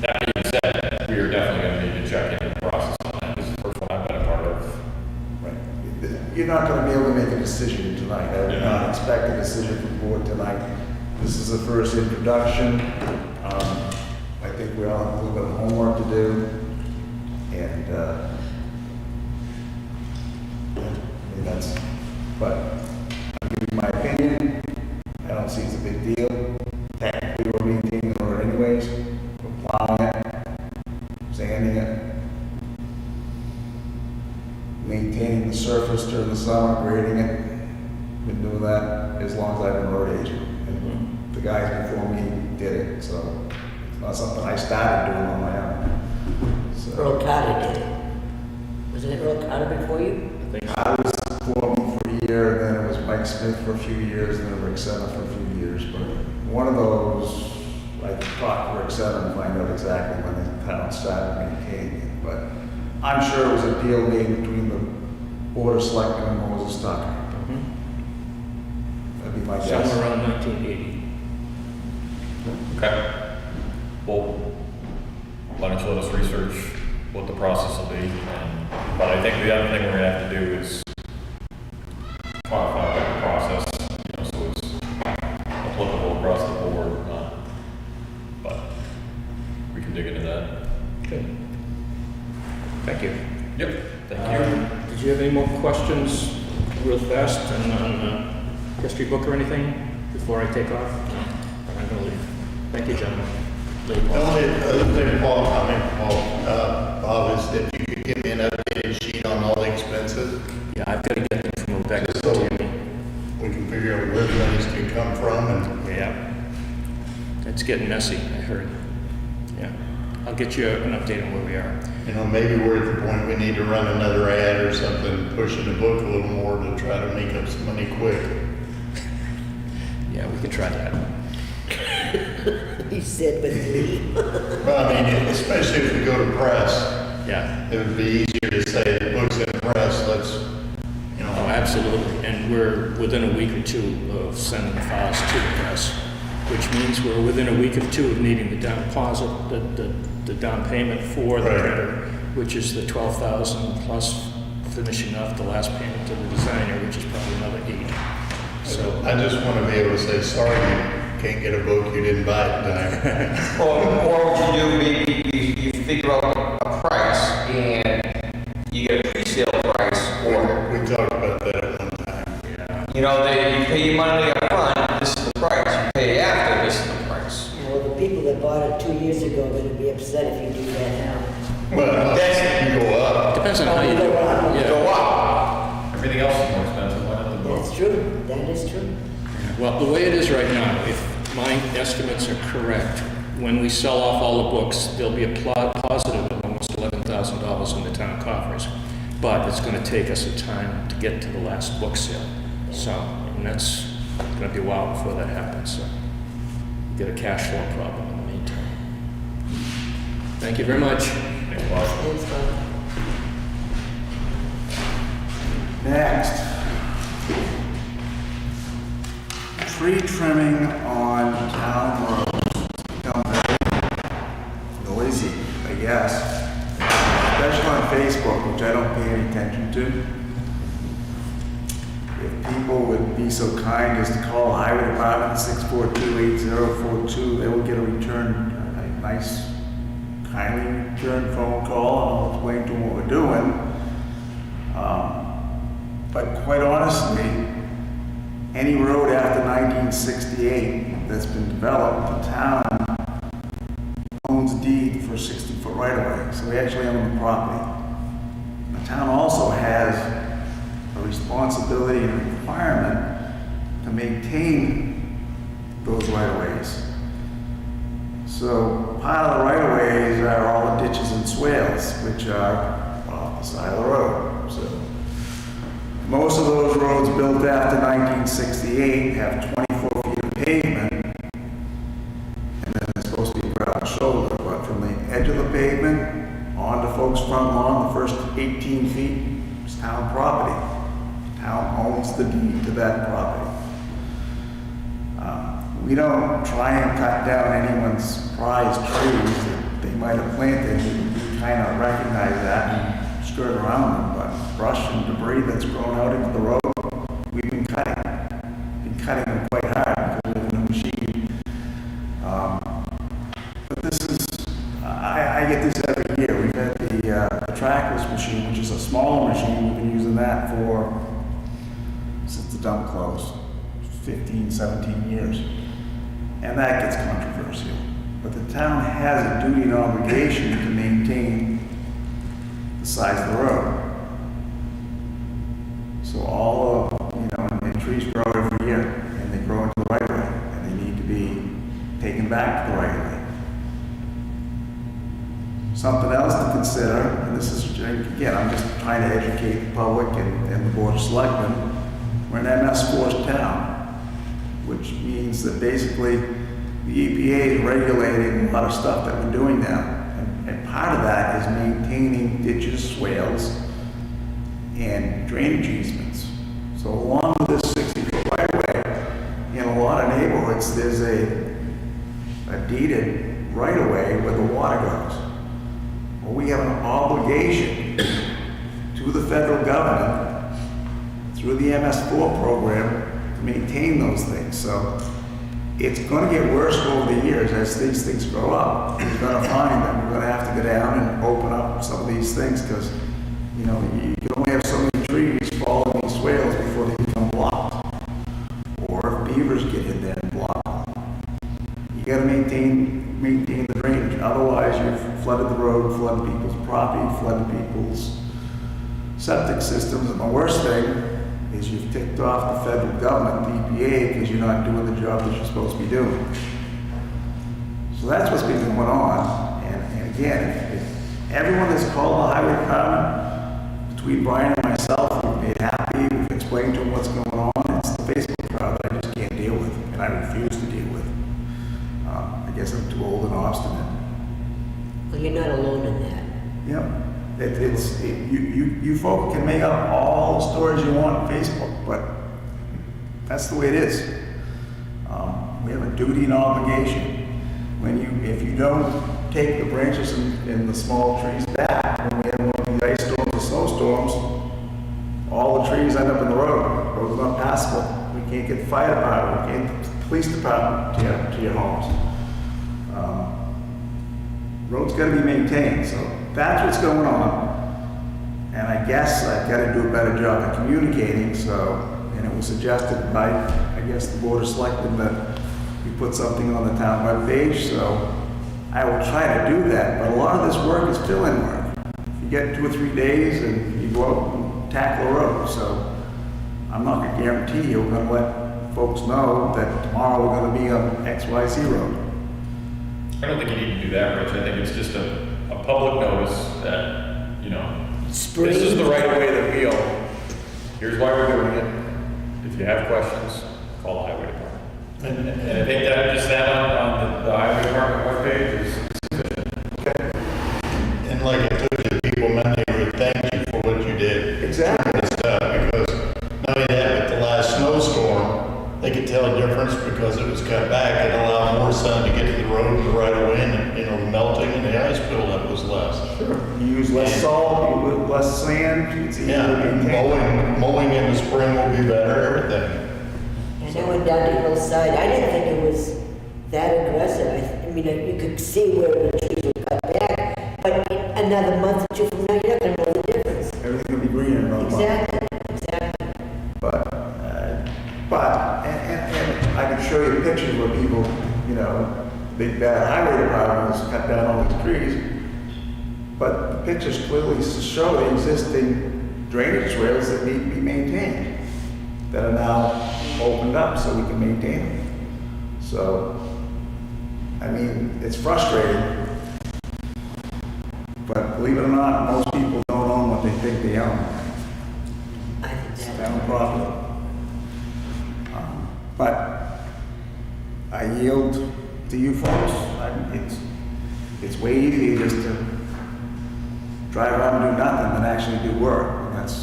S3: That being said, we are definitely going to need to check into the process on that. This is the first one I've been a part of.
S15: Right. You're not gonna be able to make a decision tonight. I would not expect a decision from the board tonight. This is the first introduction. I think we all have a little bit of homework to do. And, yeah, I mean, but I'll give you my opinion. I don't see it's a big deal. Technically, we're maintaining the road anyways. We're plowing it, sanding it, maintaining the surface during the summer, grading it. Been doing that as long as I've been road agent. And the guys before me did it, so it's not something I started doing on my own. So
S4: Earl Carter did it. Wasn't it Earl Carter before you?
S15: I was foreman for a year, and then it was Mike Smith for a few years, and then Rick Senna for a few years. But one of those, I talked to Rick Senna and find out exactly when the town started maintaining it. But I'm sure it was a deal made between the Board of Selectmen and Moses Tucker. That'd be my guess.
S14: Somewhere around 1980.
S3: Okay. Well, let us research what the process will be. But I think the other thing we're gonna have to do is codify that process, so it's applicable across the board. But we can dig into that.
S14: Good. Thank you.
S3: Yep, thank you.
S14: Did you have any more questions real fast on history book or anything before I take off? I'm gonna leave. Thank you, gentlemen.
S12: The only other thing, Paul, Bob, is that you could give me an updated sheet on all the expenses,
S14: Yeah, I've got to get them from Rebecca
S12: just
S14: to
S12: so
S14: Tammy.
S12: we can figure out where the monies can come from and
S14: Yeah. It's getting messy, I heard. Yeah. I'll get you an update on where we are.
S12: maybe we're at the point we need to run another ad or something, pushing the book a little more to try to make up some money quick.
S14: Yeah, we can try that.
S4: He said with me.
S12: Well, I mean, especially if we go to press,
S14: Yeah.
S12: it would be easier to say the book's in press, let's,
S14: Oh, absolutely. And we're within a week or two of sending the files to the press, which means we're within a week or two of needing the down deposit, the down payment for the
S12: Right.
S14: printer, which is the 12,000 plus finishing off the last payment to the designer, which is probably another 8. So,
S12: I just want to be able to say, sorry, you can't get a book, you didn't buy it in time.
S9: Or what you do, maybe you figure out a price and you get a pre-sale price, or,
S12: We talked about that at one time.
S9: you pay your money up front, this is the price. You pay after, this is the price.
S4: Well, the people that bought it 2 years ago are gonna be upset if you do that now.
S12: Well, you go up.
S14: depends on how you do it. Yeah.
S9: Go up.
S3: Everything else is more expensive, why not the book?
S4: That's true, that is true.
S14: Well, the way it is right now, if my estimates are correct, when we sell off all the books, there'll be a positive of almost $11,000 in the town coffers. But it's going to take us a time to get to the last book sale. So, and that's going to be a while before that happens. So, get a cash flow problem in the meantime. Thank you very much.
S3: Thanks, Bob.
S4: Thanks, Bob.
S15: Next. Tree trimming on town roads. Become very noisy. I I guess, especially on Facebook, which I don't pay any attention to. If people would be so kind as to call Highway Department 642-8042, they will get a nice, kindly return phone call, and I'll explain to them what we're doing. But quite honestly, any road after 1968 that's been developed, the town owns a deed for 60-foot right-of-way, so we actually own the property. The town also has a responsibility and requirement to maintain those right-of-ways. So part of the right-of-ways are all the ditches and swales, which are off the side of the road. So most of those roads built after 1968 have 24 feet of pavement, and then there's supposed to be gravel shoulder, but from the edge of the pavement onto folks' front lawn, the first 18 feet is town property. The town owns the deed to that property. We don't try and cut down anyone's prized trees that they might have planted. We kind of recognize that and skirt around them, but brush and debris that's grown out into the road, we've been cutting. Been cutting them quite hard because we have a new machine. But this is, I get this every year. We've had the trackless machine, which is a smaller machine. We've been using that since the dump closed, 15, 17 years. And that gets controversial. But the town has a duty and obligation to maintain the size of the road. So all of, and trees grow every year, and they grow into the right of way, and they need to be taken back to the right of way. Something else to consider, and this is, again, I'm just trying to educate the public and the Board of Selectmen, we're an MS4 town, which means that basically the EPA is regulating a lot of stuff that we're doing now. And part of that is maintaining ditches, swales, and drainage easements. So along with this 60-foot right-of-way, in a lot of neighborhoods, there's a deeded right-of-way where the water goes. Well, we have an obligation to the federal government through the MS4 program to maintain those things. So it's going to get worse over the years as these things grow up. We're going to find that we're going to have to go down and open up some of these things because, you can only have so many trees following these swales before they become blocked. Or if beavers get in there and block them. You got to maintain the drainage. Otherwise, you've flooded the road, flooded people's property, flooded people's septic systems. And the worst thing is you've ticked off the federal government, the EPA, because you're not doing the job that you're supposed to be doing. So that's what's been going on. And again, if everyone that's called the highway department, between Brian and myself, we've made happy, we've explained to them what's going on. It's the Facebook crowd that I just can't deal with, and I refuse to deal with. I guess I'm too old and obstinate.
S4: Well, you're not alone in that.
S15: Yep. You folk can make up all the stories you want on Facebook, but that's the way it is. We have a duty and obligation. If you don't take the branches and the small trees back, when we have one of these ice storms or snowstorms, all the trees end up in the road. The road's not passable. We can't get the fire department, we can't get the police department to your homes. Roads got to be maintained, so that's what's going on. And I guess I've got to do a better job of communicating, and it was suggested by, I guess, the Board of Selectmen that we put something on the town webpage, so I will try to do that, but a lot of this work is fill-in work. You get 2 or 3 days and you go out and tackle a road, so I'm not going to guarantee you we're going to let folks know that tomorrow we're going to be on XYZ road.
S3: I don't think you need to do that, Rich. I think it's just a public notice that, this is the right way that we own. Here's why we're doing it. If you have questions, call the highway department. And I think that just that on the highway department webpage is sufficient.
S15: Okay.
S8: And like I told you, people meant they would thank you for what you did.
S15: Exactly.
S8: Because not only that, but the last snowstorm, they could tell a difference because it was cut back. It allowed more sun to get to the road the right away, and the melting and the ice buildup was less.
S15: You use less salt, you use less sand, it's easier to
S8: Yeah,
S15: maintain.
S8: mowing in the spring will be better, everything.
S4: And I went down to Hillside, I didn't think it was that aggressive. I mean, you could see where the trees were cut back, but in another month or two from now, you're not gonna know the difference.
S15: Everything will be green in another month.
S4: Exactly.
S15: But I can show you pictures where people, you know, the highway department has cut down all these trees. But the pictures clearly show the existing drainage trails that need to be maintained, that are now opened up so we can maintain them. So, I mean, it's frustrating. But believe it or not, most people don't own what they think they own.
S4: I think
S15: It's
S4: that.
S15: town property. But I yield to you folks. It's way easier just to drive around and do nothing than actually do work. And that's,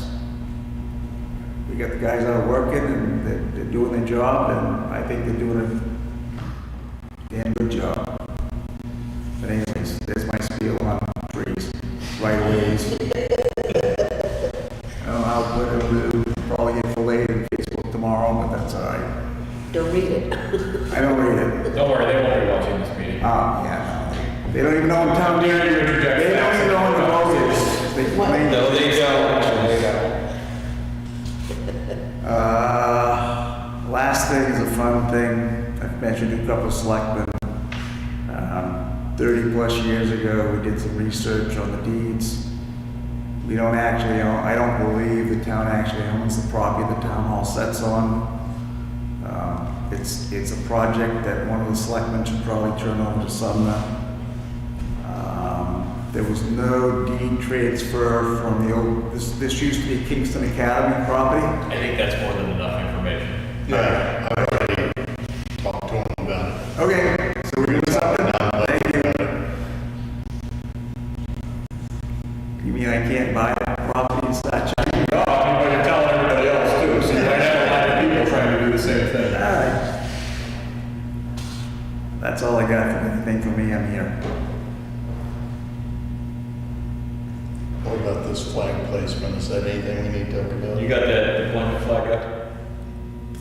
S15: we got the guys out working and they're doing their job, and I think they're doing a damn good job. But anyways, there's my spiel on trees, right aways. I don't know how, what it'll do, probably get filleted in Facebook tomorrow, but that's all right.
S4: Don't read it.
S15: I don't read it.
S3: Don't worry, they won't be watching this meeting.
S15: Yeah, no. They don't even know in town. They don't even know when the vote is. They complain.
S9: No, they don't.
S15: Last thing is a fun thing. I've mentioned to a couple of selectmen. 30 plus years ago, we did some research on the deeds. We don't actually own, I don't believe the town actually owns the property the town hall sits on. It's a project that one of the selectmen should probably turn over to Sumner. There was no deed transfer from the old, this used to be Kingston Academy property.
S3: I think that's more than enough information.
S8: Yeah, I already talked to him about it.
S15: Okay, so we're doing something? Thank you. You mean I can't buy that property and start charging?
S3: No, I'm going to tell everybody else too, so you might have a lot of people trying to do the same thing.
S15: All right. That's all I got for anything for me, I'm here.
S8: What about this flag placement? Is that anything we need to talk about?
S3: You got that deployment flag up?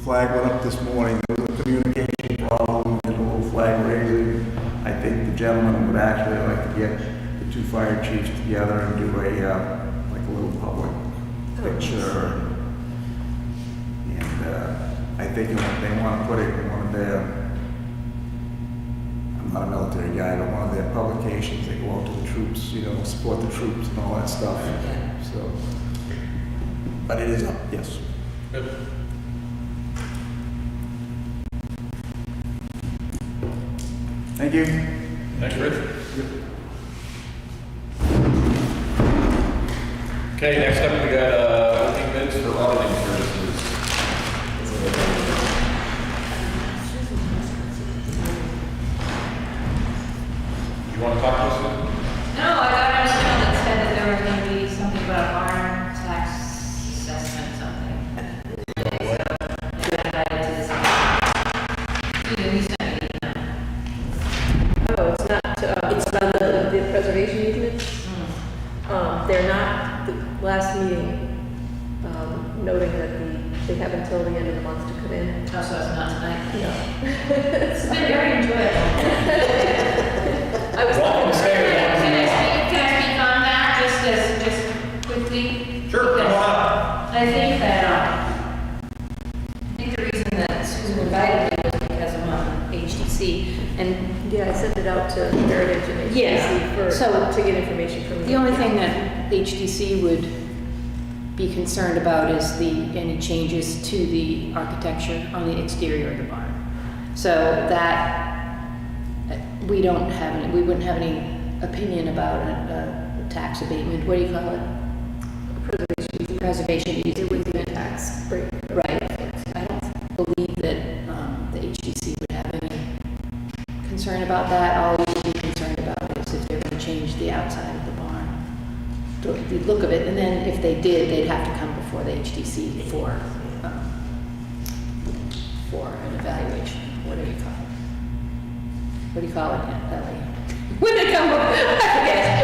S15: Flag went up this morning, there was a communication problem, and a little flag raising. I think the gentleman would actually like to get the two fire chiefs together and do like a little public picture. And I think they want to put it in one of their, I'm not a military guy, but one of their publications, they go out to the troops, you know, support the troops and all that stuff. So, but it is up, yes.
S3: Good.
S15: Thank you.
S3: Thanks, Rich. Okay, next up we got opening bids for auditing services. You want to talk to us? Susan?
S16: No, I got an email that said that there was going to be something about a barn tax assessment, something. So, I got invited to this. He sent me an email.
S2: Oh, it's not, it's about the preservation easements? They're not, the last meeting, noting that they have until the end of the month to come in.
S16: Oh, so it's not tonight?
S2: No.
S16: It's been very enjoyable.
S2: I was
S3: Welcome to stay with us.
S16: Can I speak on that, just quickly?
S3: Sure, come on up.
S16: I think that, I think the reason that Susan invited me was because I'm on HDC, and
S2: Yeah, I sent it out to Heritage and
S16: Yeah,
S2: HDC to get information from them.
S16: the only thing that HDC would be concerned about is any changes to the architecture on the exterior of the barn. So that, we wouldn't have any opinion about a tax abatement, what do you call it? Preservation easement.
S2: It would be a tax break.
S16: Right. I don't believe that the HDC would have any concern about that. All we would be concerned about is if they're going to change the outside of the barn, the look of it. And then if they did, they'd have to come before the HDC for an evaluation. What do you call it? What do you call it, Ellie? When they come, I forget.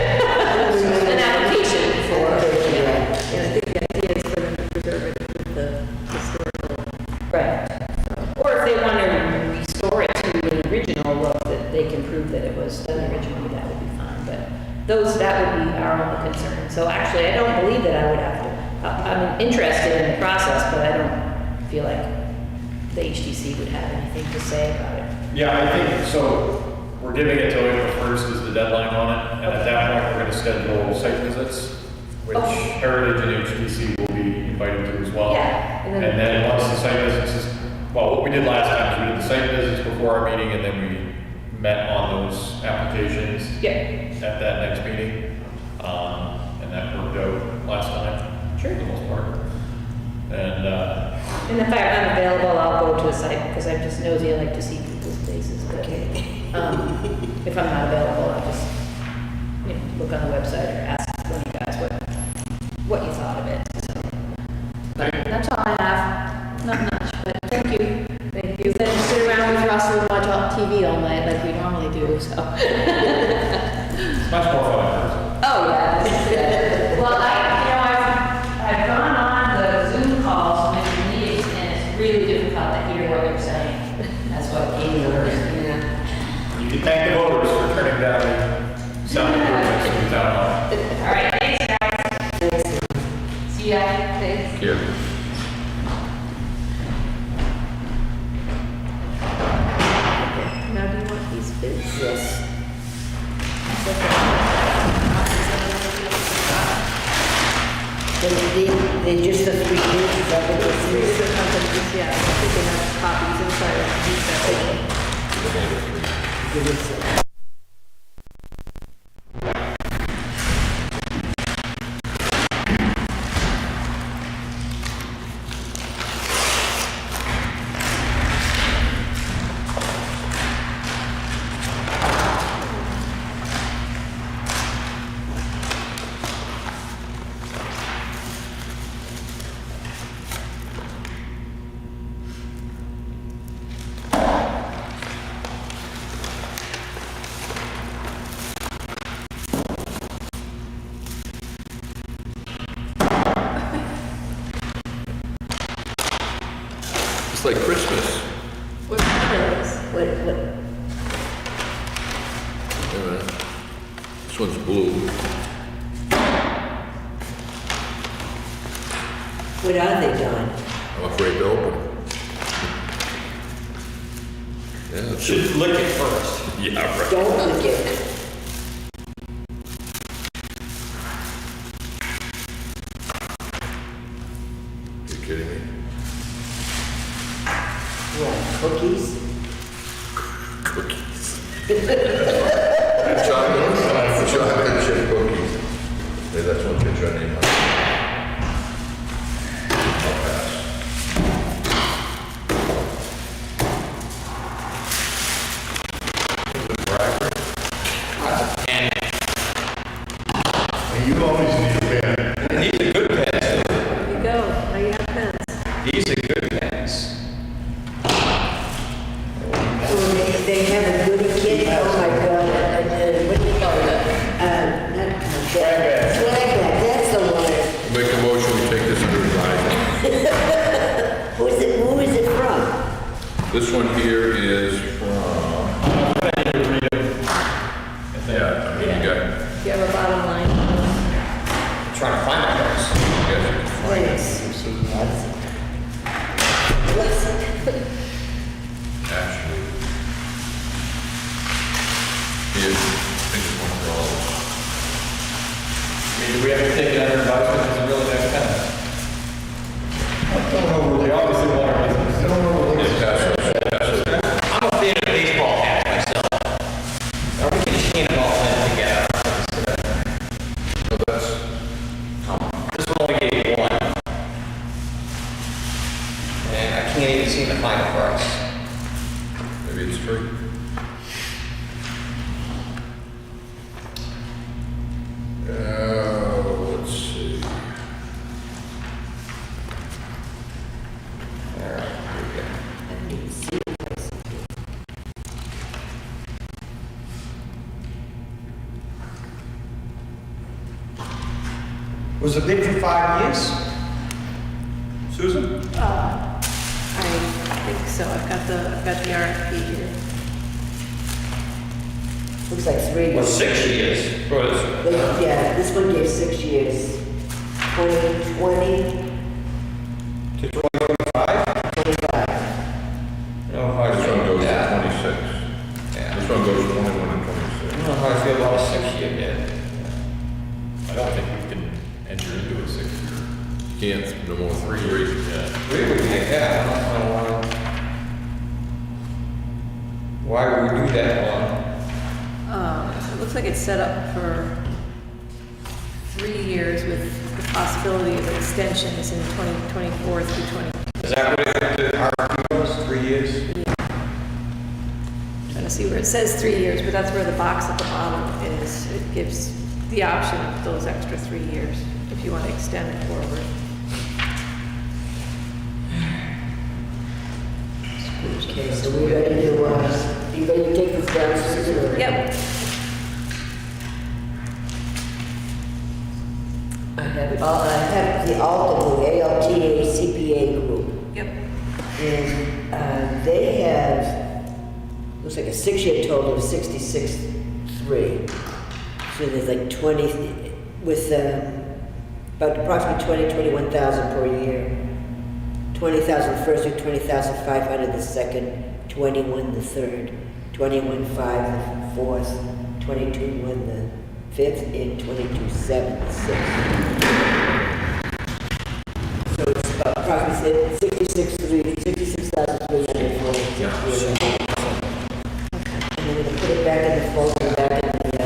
S16: that would be our only concern. So actually, I don't believe that I would have to, I'm interested in the process, but I don't feel like the HTC would have anything to say about it.
S3: Yeah, I think, so we're giving it till April 1st is the deadline on it, and at that point, we're gonna schedule site visits, which
S16: Okay.
S3: Heritage and HTC will be invited to as well.
S16: Yeah, and
S3: And
S16: then,
S3: then once the site visits is, well, what we did last time is we did the site visits before our meeting, and then we met on those applications
S16: yeah,
S3: at that next meeting. And that worked out last time.
S16: Sure.
S3: For the most part. And,
S16: and if I'm available, I'll go to a site, because I'm just nosy, I like to see people's faces, but, if I'm not available, I'll just, you know, look on the website or ask one of you guys what you thought of it, so. But that's all I have, not much, but thank you. Thank you. Then sit around with Russell and watch TV all night like we normally do, so.
S3: it's much more fun in person.
S16: Oh, yeah. Well, I've gone on the Zoom calls with the meetings, and it's really difficult to hear what they're saying. That's what Katie learned.
S3: You can thank the voters for turning down the sound improvements in the town hall.
S16: All right, thanks, guys. See ya. Thanks.
S5: Here.
S2: Now, do you want these bids?
S4: Yes. They just the 3 bids, is that what this
S2: Three
S4: is?
S2: different companies, yeah, I think they have copies inside of these.
S4: Give it some.
S5: It's like Christmas.
S2: What's the
S4: What,
S5: Wait a minute. This one's blue.
S4: what are they, Don?
S5: I'm afraid to open it. Yeah, it's
S9: Should lick it first.
S5: yeah, right.
S4: Don't lick it.
S5: You kidding me?
S4: What, cookies?
S5: Cookies. Chocolate chip cookies. Maybe that's one picture I need. I'll pass.
S8: And you always need a pen.
S9: And these are good pens.
S2: There you go, now you have pens.
S9: These are good pens.
S4: Oh, they have a goodie kit, oh my God, what do you call it? Not swag bag. Swag bag, that's the one.
S5: Make a motion, we take this under advisement.
S4: Who is it from?
S5: This one here is from, yeah, I mean, you got,
S2: Do you have a bottom line?
S9: I'm trying to find my place.
S5: yes,
S4: Please.
S5: actually. Here's, I think it's one for all of us.
S3: I mean, do we have to take it under advisement as a real nice pen? They obviously want our business.
S5: Yes, pass it.
S9: I'm a fan of baseball hats myself. Or we can chain them all in together.
S5: No, that's,
S9: This one only gave one. And I can't even seem to find a price.
S5: maybe it's free. Let's see.
S9: All right, here we go. Was it big for 5 years? Susan?
S2: I think so, I've got the RFP here.
S4: Looks like 3
S9: Or
S4: years.
S9: 6 years? Or is-
S4: this one gave 6 years, 2020,
S9: To 2025?
S4: 25.
S9: I don't know how I
S5: This
S9: feel
S5: one
S9: about
S5: goes to
S9: that.
S5: 26.
S9: Yeah.
S5: This one goes 21 and
S9: I
S5: 26.
S9: don't know how I feel about a 6-year bid.
S3: I don't think we can enter into a 6-year.
S5: Can't, no more than 3.
S3: Yeah.
S9: We would be, yeah, I don't know why would we do that one?
S2: It looks like it's set up for 3 years with the possibility of extensions in 2024 through 20.
S9: Is that what the RFP was, 3 years?
S2: Trying to see where it says 3 years, but that's where the box at the bottom is. It gives the option of those extra 3 years if you want to extend it forward.
S4: Okay, so we ready to, you ready to take this down, Susan? or-
S2: Yep.
S4: I have the ALTA group, ALTA CPA group.
S2: Yep.
S4: And they have, looks like a 6-year total of 66.3. So there's like 20, with about approximately 21,000 per year. 20,000 first week, 20,500 the second, 21 the third, 21,500 the fourth, 22,100 the fifth, and 22,700 the sixth. So it's about approximately 66,300 for 6 years. And then we're gonna put it back in the folder, back in the,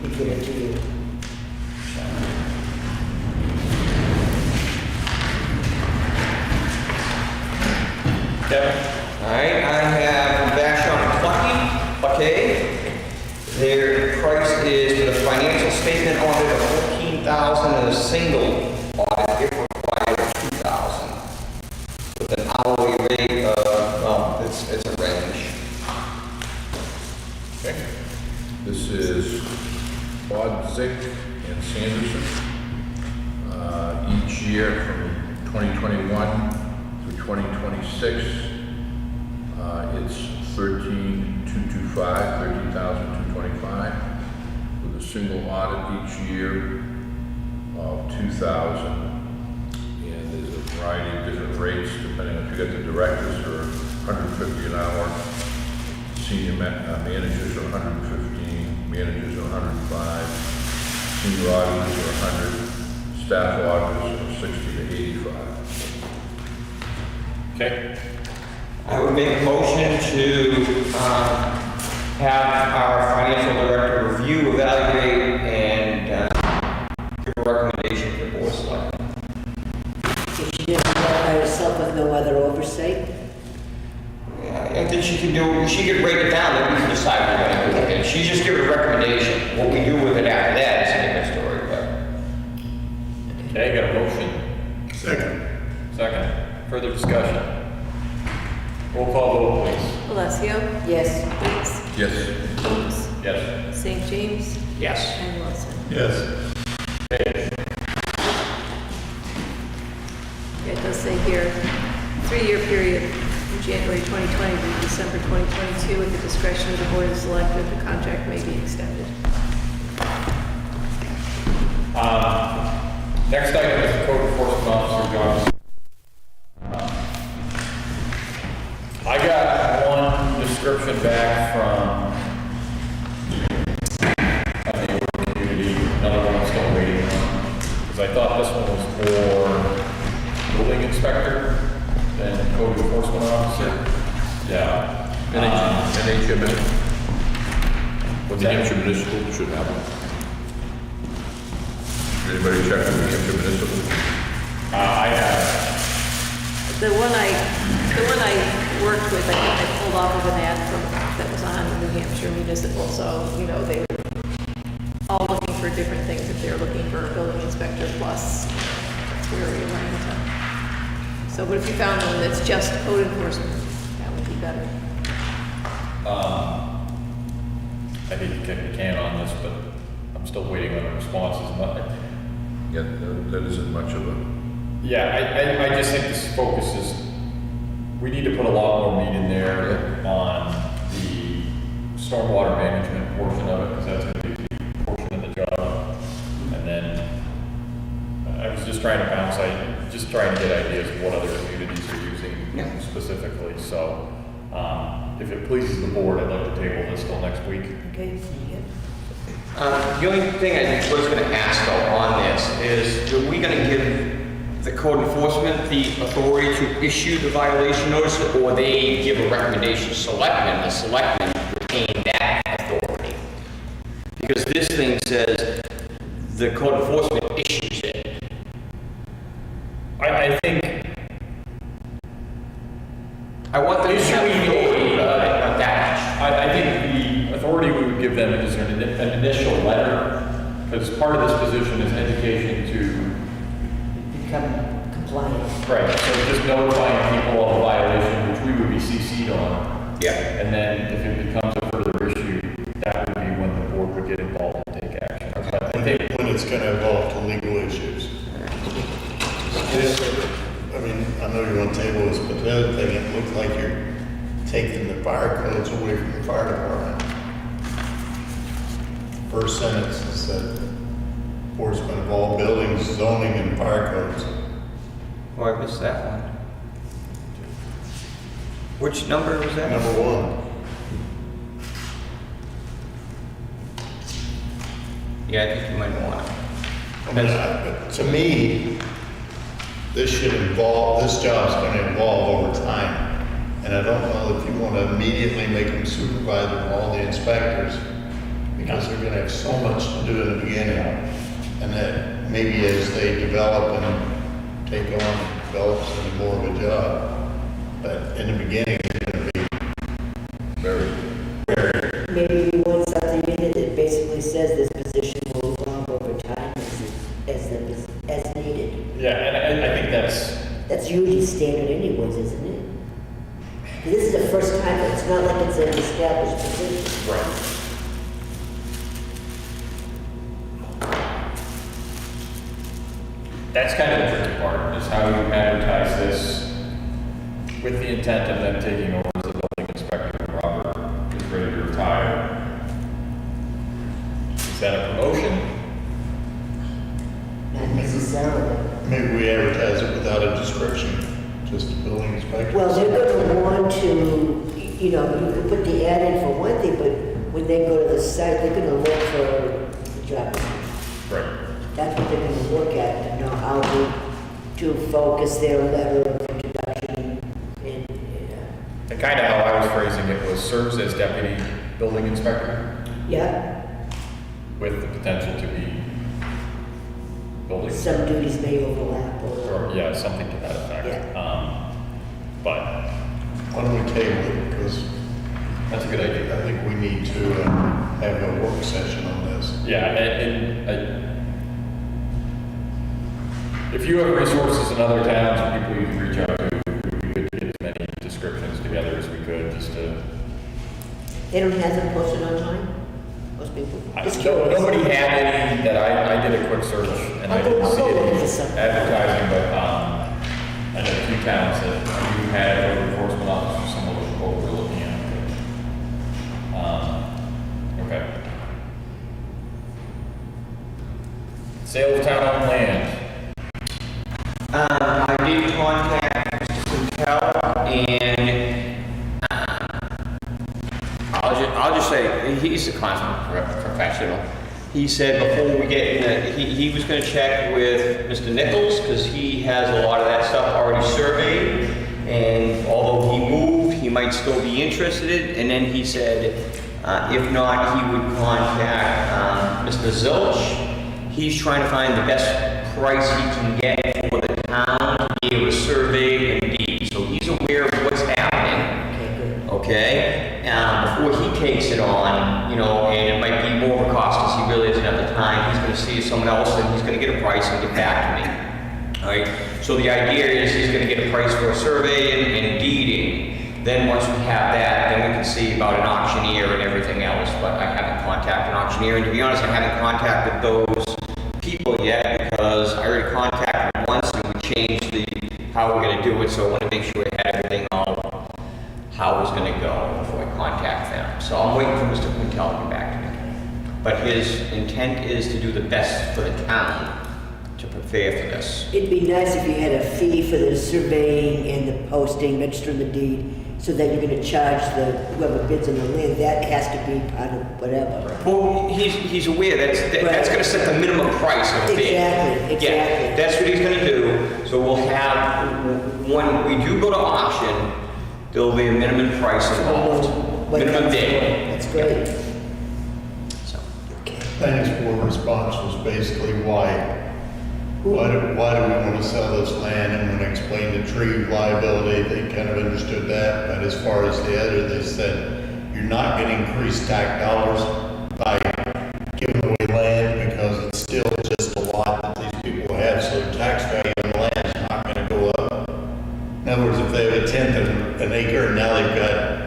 S4: we give it to you.
S9: Kevin? All right, I have Vashon Plucky. Their price is for the financial statement audit of $14,000 and a single audit if required of $2,000. With an hourly rate of, well, it's a range.
S5: Okay. This is Bodzik and Sanderson. Each year from 2021 through 2026, it's 13,225, with a single audit each year of 2,000. And there's a variety of different rates depending on if you get the directors are 150 an hour, senior managers are 115, managers are 105, senior auditors are 100, staff auditors are 60 to 85.
S3: Okay.
S9: I would make a motion to have our financial director review, evaluate, and give a recommendation to the board of selectmen.
S4: If she did that by herself with no other oversight?
S9: I think she could break it down, then we can decide what we're gonna do with it. She just give a recommendation. What we do with it after that is a different story, but.
S3: Okay, got a motion. Second. Further discussion. Roll call vote, please.
S2: Alessio?
S4: Yes.
S2: Bates?
S5: Yes.
S2: James?
S3: Yes.
S2: St. James?
S9: Yes.
S2: And Wilson?
S3: Yes. Okay.
S2: It does say here, 3-year period from January 2020 to December 2022 at the discretion of the Board of Selectmen, the contract may be extended.
S3: Next item is the code enforcement officer jobs. I got one description back from the neighborhood community, another one I'm still waiting on, because I thought this one was for building inspector than code enforcement officer. Yeah.
S5: NHMA.
S3: What's
S5: The
S3: that?
S5: Hampshire Municipal should have one. Anybody check with the Hampshire Municipal?
S3: I have.
S2: The one I worked with, I pulled off of an ad that was on New Hampshire Municipal, so, they were all looking for different things. If they're looking for a building inspector plus, that's where we ran into. So, but if you found one that's just code enforcement, that would be better.
S3: I hate to kick the can on this, but I'm still waiting on responses.
S5: Yeah, that isn't much of a,
S3: Yeah, I just think this focus is, we need to put a lot more meat in there on the stormwater management portion of it, because that's going to be a big portion of the job. just trying to just trying to get ideas of what other communities are using specifically, so, if it pleases the board, I'd like to table this till next week.
S4: Okay,
S9: The only thing I was going to ask though on this is, are we going to give the code enforcement the authority to issue the violation notice, or they give a recommendation to selectmen, the selectmen retain that authority? Because this thing says the code enforcement issues it.
S3: I think
S9: I want them to have
S3: Issuing
S9: authority, not that much.
S3: I think the authority we would give them is an initial letter, because part of this position is education to
S4: become compliant.
S3: right, so just notifying people of a violation, which we would be CC'd on.
S9: Yeah.
S3: And then if it becomes a further issue, that would be when the board would get involved and take action. But I think
S8: When it's gonna evolve to legal issues. I mean, I know you want to table this, but the other thing, it looks like you're taking the fire codes away from the fire department. First sentence said, enforcement of all buildings, zoning, and fire codes.
S9: Oh, I missed that one. Which number was that?
S8: Number one.
S9: Yeah, I think you might want to.
S8: I mean, to me, this should involve, this job's gonna evolve over time. And I don't know if you want to immediately make them supervisor of all the inspectors, because they're gonna have so much to do in the beginning. And that maybe as they develop and take on, develops into more of a job. But in the beginning, it's gonna be very, very.
S4: Maybe we want something in it that basically says this position will evolve over time as needed.
S3: yeah, and I think
S4: That's usually standard anyways, isn't it? This is the first time, it's not like it's an established position.
S3: right. That's kind of the tricky part, is how you advertise this with the intent of them taking over as a building inspector when Robert is ready to retire. Is that a promotion?
S4: Not necessarily.
S8: Maybe we advertise it without a description, just a building inspector.
S4: Well, they're gonna want to, you know, you could put the ad in for one thing, but when they go to the site, they're gonna look for the job.
S3: Right.
S4: That's what they're gonna look at, to know how to focus their letter of introduction and,
S3: And kind of how I was phrasing it was serves as deputy building inspector
S4: yeah,
S3: with the potential to be building.
S4: some duties may overlap or.
S3: Or, yeah, something to that effect.
S4: Yeah.
S3: But
S8: Why don't we table it, because
S3: that's a good idea.
S8: I think we need to have a work session on this.
S3: Yeah, and if you have resources in other towns or people you can reach out to, it would be good to get as many descriptions together as we could, just to.
S4: They don't have them posted online? Most people? Just
S3: No,
S4: curious.
S3: nobody had any that I did a quick search and I
S4: I'll go-
S3: didn't
S4: I'll
S3: see
S4: go look
S3: any
S4: for some.
S3: advertising, but, I know a few towns that you had code enforcement officers, some of what we're looking at. Okay. Sale of town-owned land.
S9: I did contact Mr. Quintel, and I'll just say, he's a consummate professional. He said before we get in, he was gonna check with Mr. Nichols, because he has a lot of that stuff already surveyed, and although he moved, he might still be interested, and then he said, if not, he would contact Mr. Zilch. He's trying to find the best price he can get for the town to be able to survey and deed. So he's aware of what's happening, okay? Before he takes it on, you know, and it might be more of a cost because he really doesn't have the time, he's gonna see someone else and he's gonna get a price and get back to me. All right, so the idea is he's gonna get a price for a survey and deeding. Then once we have that, then we can see about an auctioneer and everything else, but I haven't contacted an auctioneer, and to be honest, I haven't contacted those people yet, because I already contacted them once and we changed how we're gonna do it, so I wanna make sure I had everything all how it was gonna go before I contact them. So I'm waiting for Mr. Quintel to get back to me. But his intent is to do the best for the town, to prepare for this.
S4: It'd be nice if you had a fee for the surveying and the posting, registering the deed, so that you're gonna charge whoever bids on the land, that has to be part of whatever.
S9: Well, he's aware that's gonna set the minimum price of the bid.
S4: Exactly.
S9: Yeah, that's what he's gonna do. So we'll have, when we do go to auction, there'll be a minimum price involved. Minimum bid.
S4: That's great.
S9: So,
S8: Planning board response was basically why do we want to sell this land? And when I explained the tree liability, they kind of understood that. But as far as the other, they said, you're not going to increase tax dollars by giving away land because it's still just a lot that these people have. So the tax value on the land is not going to go up. In other words, if they have a tenth of an acre and now they've got,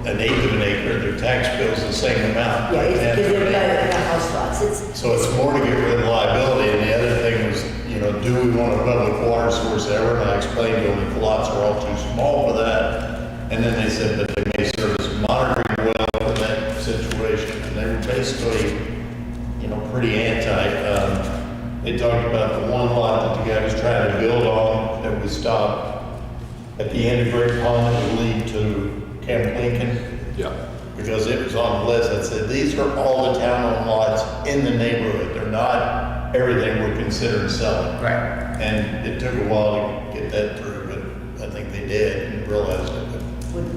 S8: an eighth of an acre, their tax bill's the same amount.
S4: Yeah, it's because they're
S8: Tenth.
S4: not house lots.
S8: So it's more to get rid of liability, and the other thing was, do we want a public water source ever? And I explained to them that the lots are all too small for that. And then they said that they may serve as a monitoring well for that situation, and they were basically, pretty anti. They talked about the one lot that the guy was trying to build on that was stopped at the end of Great Pond that would lead to Camp Lincoln.
S5: Yeah.
S8: Because it was on the list that said, these are all the town-owned lots in the neighborhood. They're not everything we're considering selling.
S9: right.
S8: And it took a while to get that through, but I think they did and realized it.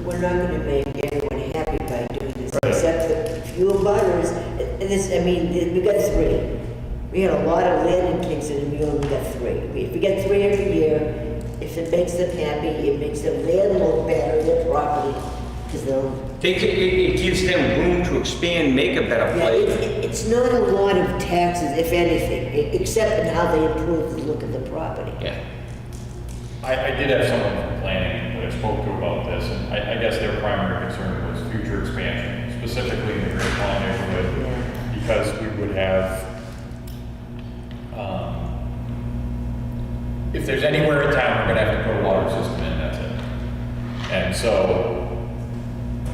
S4: We're not gonna make everyone happy by doing this,
S8: Right.
S4: except the few butters. And this, we got three. We had a lot of land in Kingston, and we only got three. If we get three every year, if it makes them happy, it makes the landlord better, their property, because they'll.
S9: It gives them room to expand, make a better
S4: Yeah,
S9: place.
S4: it's not a lot of taxes, if anything, except in how they improve the look of the property.
S9: Yeah.
S3: I did have someone from planning that I spoke to about this, and I guess their primary concern was future expansion, specifically in the Great Pond neighborhood, because we would have, if there's anywhere in town, we're gonna have to put a water system in, that's it. And so,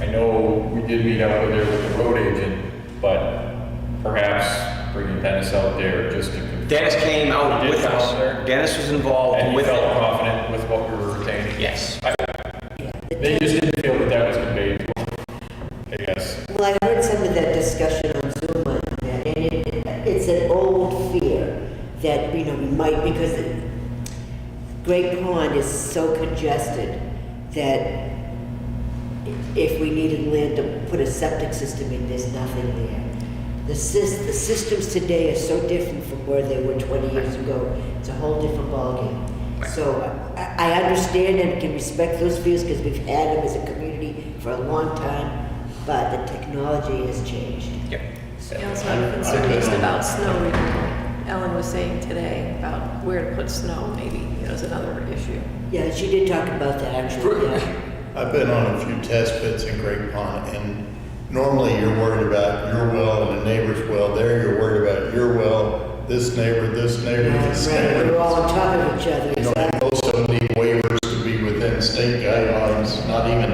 S3: I know we did meet up with the road agent, but perhaps bringing Dennis out there just to.
S9: Dennis came out
S3: He did
S9: with
S3: come out
S9: us.
S3: there.
S9: Dennis was involved
S3: And he
S9: with
S3: felt
S9: it.
S3: confident with what we were retaining.
S9: Yes.
S3: They just didn't feel that was conveyed to them, I guess.
S4: Well, I heard some of that discussion on Zoom on that, and it's an old fear that, we might, because Great Pond is so congested that if we needed land to put a septic system in, there's nothing there. The systems today are so different from where they were 20 years ago. It's a whole different ballgame. So I understand and can respect those views because we've had them as a community for a long time, but the technology has changed.
S9: Yep.
S2: I also have concern just about snow removal. Ellen was saying today about where to put snow, maybe, is another issue.
S4: Yeah, she did talk about that actually, yeah.
S8: I've been on a few test pits in Great Pond, and normally you're worried about your well and the neighbor's well. There you're worried about your well, this neighbor, this neighbor, this
S4: Right,
S8: neighbor.
S4: we're all on top of each other,
S8: And
S4: exactly.
S8: most of them need waivers to be within state guidelines, not even.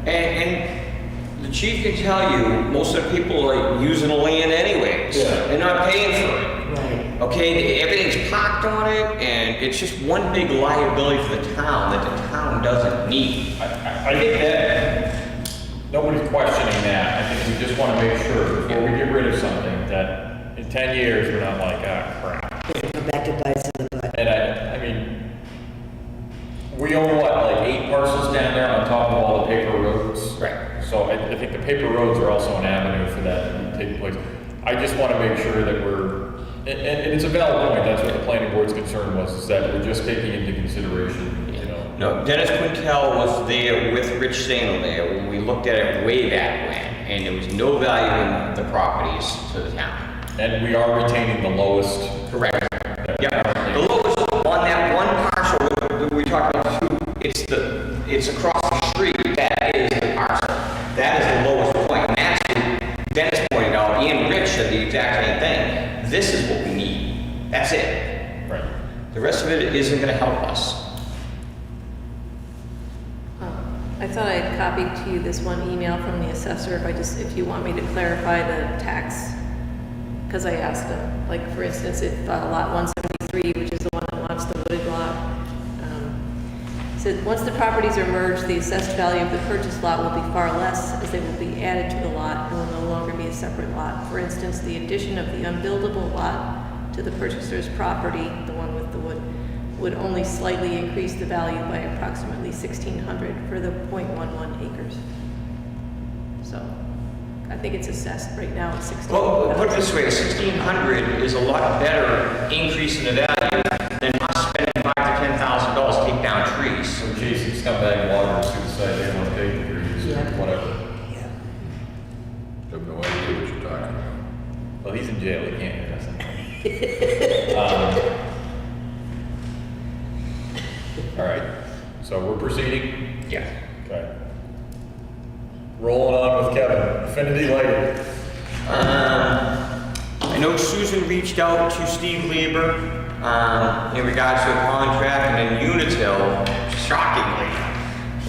S9: And the chief can tell you, most of the people are using the land anyways.
S8: Yeah.
S9: They're not paying for it.
S4: Right.
S9: Okay, everything's parked on it, and it's just one big liability for the town that the town doesn't need.
S3: I think that, nobody's questioning that. I think we just want to make sure before we get rid of something that in 10 years, we're not like, crap.
S4: Come back to bite us in the butt.
S3: And we own what, like 8 parcels down there on top of all the paper roads?
S9: Right.
S3: So I think the paper roads are also an avenue for that to take place. I just want to make sure that and it's a valid point, that's what the planning board's concern was, is that we're just taking into consideration,
S9: No, Dennis Quintel was there with Rich Sano there when we looked at it way back when, and there was no value in the properties to the town.
S3: And we are retaining the lowest.
S9: Correct. Yeah, the lowest on that one parcel that we talked about too, it's across the street, that is the parcel. That is the lowest point, and that's what Dennis pointed out, and Rich said the exact same thing. This is what we need. That's it.
S3: Right.
S9: The rest of it isn't gonna help us.
S2: I thought I had copied to you this one email from the assessor, if you want me to clarify the tax, because I asked him, like, for instance, if lot 170 said, once the properties are merged, the assessed value of the purchased lot will be far less, as they will be added to the lot and will no longer be a separate lot. For instance, the addition of the unbuildable lot to the purchaser's property, the one with the wood, would only slightly increase the value by approximately $1,600 for the 0.11 acres. So, I think it's assessed right now at 16.
S9: Well, put it this way, 1,600 is a lot better increase in the value than us spending $5,000 to $10,000 to take down trees.
S3: Some chasing scumbag loggers who decide they want to take the trees, whatever.
S4: Yeah.
S5: I have no idea what you're talking about.
S3: Well, he's in jail, he can't hear us. All right, so we're proceeding?
S9: Yeah.
S3: Okay. Rolling on with Kevin, Affinity Lighting.
S9: I know Susan reached out to Steve Lieber in regards to a contract, and then Unitil, shockingly,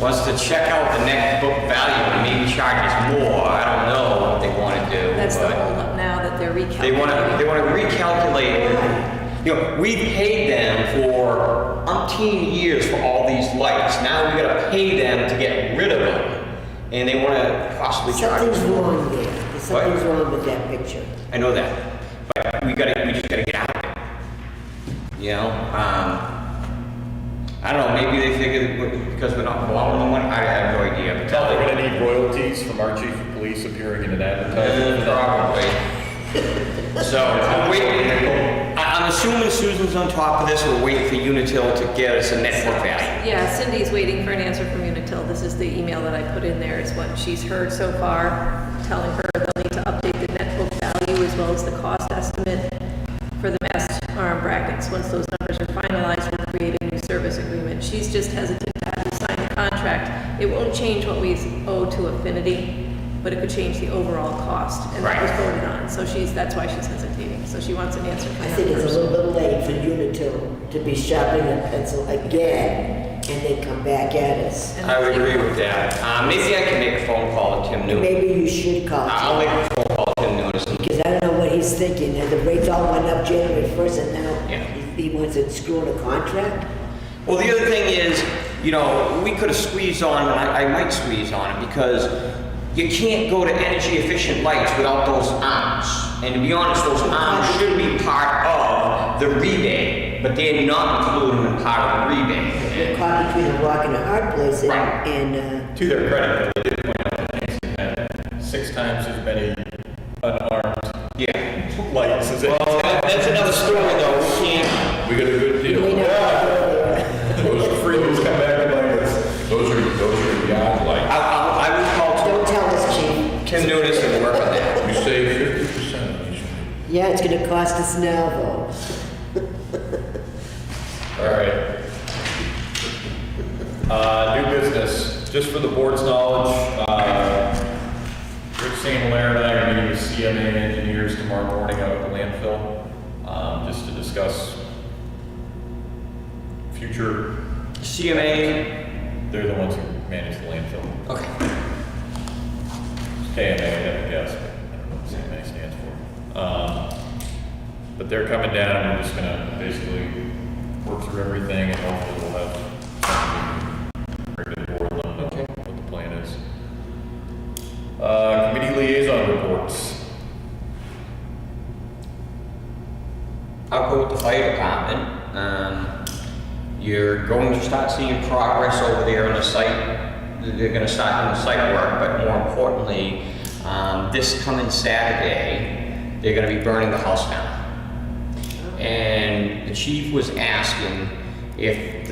S9: wants to check out the net book value and maybe charge us more. I don't know what they want to do.
S2: That's the
S9: but
S2: holdup now that they're recalculating.
S9: They want to recalculate. You know, we paid them for umpteen years for all these lights. Now we got to pay them to get rid of them, and they want to possibly charge us
S4: Something's
S9: more.
S4: wrong there. There's something's wrong with that picture.
S9: I know that, but we just gotta get out of it. You know, I don't know, maybe they figured because we're not blowing the money, I have no idea. But
S3: Tell they're gonna need royalties from our chief of police appearing in an advertisement.
S9: Probably. So, I'm assuming Susan's on top of this, we're waiting for Unitil to get us a net book value.
S2: Yeah, Cindy's waiting for an answer from Unitil. This is the email that I put in there, is what she's heard so far, telling her they'll need to update the net book value as well as the cost estimate for the mast arm brackets. Once those numbers are finalized, we'll create a new service agreement. She's just hesitant to have to sign the contract. It won't change what we owe to Affinity, but it could change the overall cost, and that was voted on. So that's why she's hesitating. So she wants an answer from
S4: I
S2: them
S4: think it's a
S2: first.
S4: little bit late for Unitil to be sharpening a pencil again and then come back at us.
S9: I would agree with that. Maybe I can make a phone call to Tim Newton.
S4: Maybe you should call
S9: I'll
S4: Tim,
S9: make a phone call to Tim Newton.
S4: because I don't know what he's thinking. And the rates all went up January 1st, and now
S9: Yeah.
S4: he wants to screw in a contract?
S9: Well, the other thing is, you know, we could have squeezed on, and I might squeeze on it, because you can't go to energy efficient lights without those arms. And to be honest, those arms should be part of the rebate, but they're not included in part of the rebate.
S4: They're caught between a rock and a hard place,
S9: Right.
S4: and
S3: To their credit, they did point out that Kingston had 6 times as many unarmed
S9: Yeah.
S3: lights as it.
S9: Well, that's another story, though. We can't.
S5: We got a good deal.
S4: we know.
S5: Those are free,
S3: Freedoms come back and bite us.
S5: those are yard lights.
S9: I would call
S4: Don't tell us, Chief.
S9: Tim Newton and work on that.
S5: We save 50% each.
S4: Yeah, it's gonna cost us now, though.
S3: All right. New business, just for the board's knowledge, Rick St. Hilaire and I are meeting with CMA engineers tomorrow morning out at the landfill, just to discuss future,
S9: CMA.
S3: they're the ones who manage the landfill.
S9: Okay.
S3: KMA, I guess, but I don't know what CMA stands for. But they're coming down, and we're just gonna basically work through everything, and hopefully we'll have something to bring to the board, let them know what the plan is. Committee liaison reports.
S9: I'll go with the fire department. You're going to start seeing progress over there on the site. They're gonna start doing the site work, but more importantly, this coming Saturday, they're gonna be burning the house down. And the chief was asking if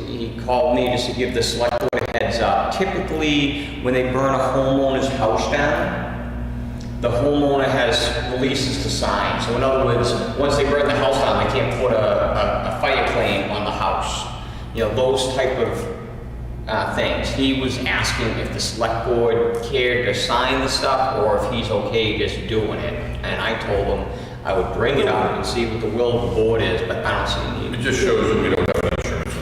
S9: he called me just to give the select board a heads up. Typically, when they burn a homeowner's house down, the homeowner has releases to sign. So in other words, once they burn the house down, they can't put a fire claim on the house. You know, those type of things. He was asking if the select board cared to sign the stuff or if he's okay just doing it. And I told him I would bring it up and see what the will of the board is, but I don't see a need.
S5: It just shows that we don't have insurance.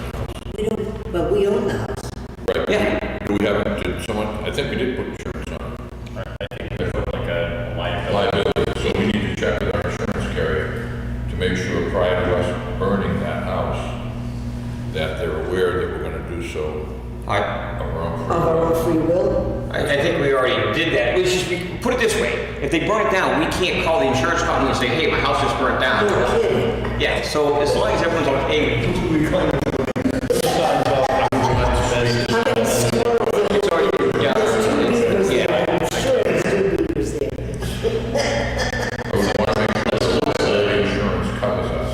S4: We don't, but we own the house.
S5: Right.
S9: Yeah.
S5: Do we have, did someone, I think we did put insurance on it.
S3: I think they put like a liability.
S5: Liability, so we need to check with our insurance carrier to make sure prior to us burning that house, that they're aware that we're gonna do so.
S9: I,
S5: Our own
S4: Of our own free will?
S9: I think we already did that. It's just, put it this way, if they burn it down, we can't call the insurance company and say, hey, my house just burnt down.
S4: No kidding.
S9: Yeah, so as long as everyone's okay with it.
S4: How many squirrels are
S9: It's already, yeah.
S4: There's 2 beavers there.
S9: Yeah.
S4: I'm sure there's 2 beavers there.
S5: But we want to make sure that the insurance covers us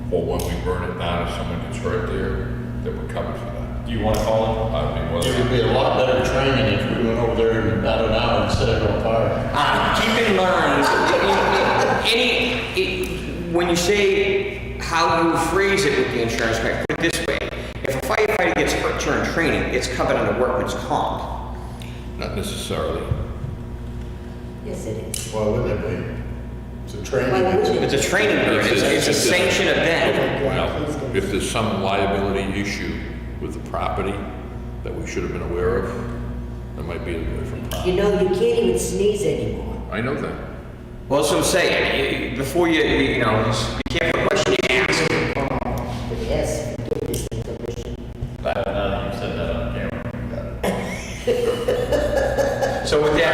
S5: for when we burn it down, if someone gets hurt there, that we're covered for that.
S3: Do you want to call him?
S5: I mean, well,
S8: It would be a lot better training if we went over there and got it out instead of going fire.
S9: Keep in mind, when you say how you phrase it with the insurance company, put it this way. If a firefighter gets hurt during training, it's covered under workman's comp.
S5: not necessarily.
S4: Yes, it is.
S8: Why wouldn't it be? It's a training.
S4: Why would you?
S9: It's a training period, it's a sanctioned event.
S5: Well, if there's some liability issue with the property that we should have been aware of, there might be a different
S4: You
S5: problem.
S4: know, you can't even sneeze anymore.
S5: I know that.
S9: Well, that's what I'm saying, before you know, just be careful what question you ask.
S4: But yes, give this thing permission.
S3: Now that you said that on camera.
S9: So with that,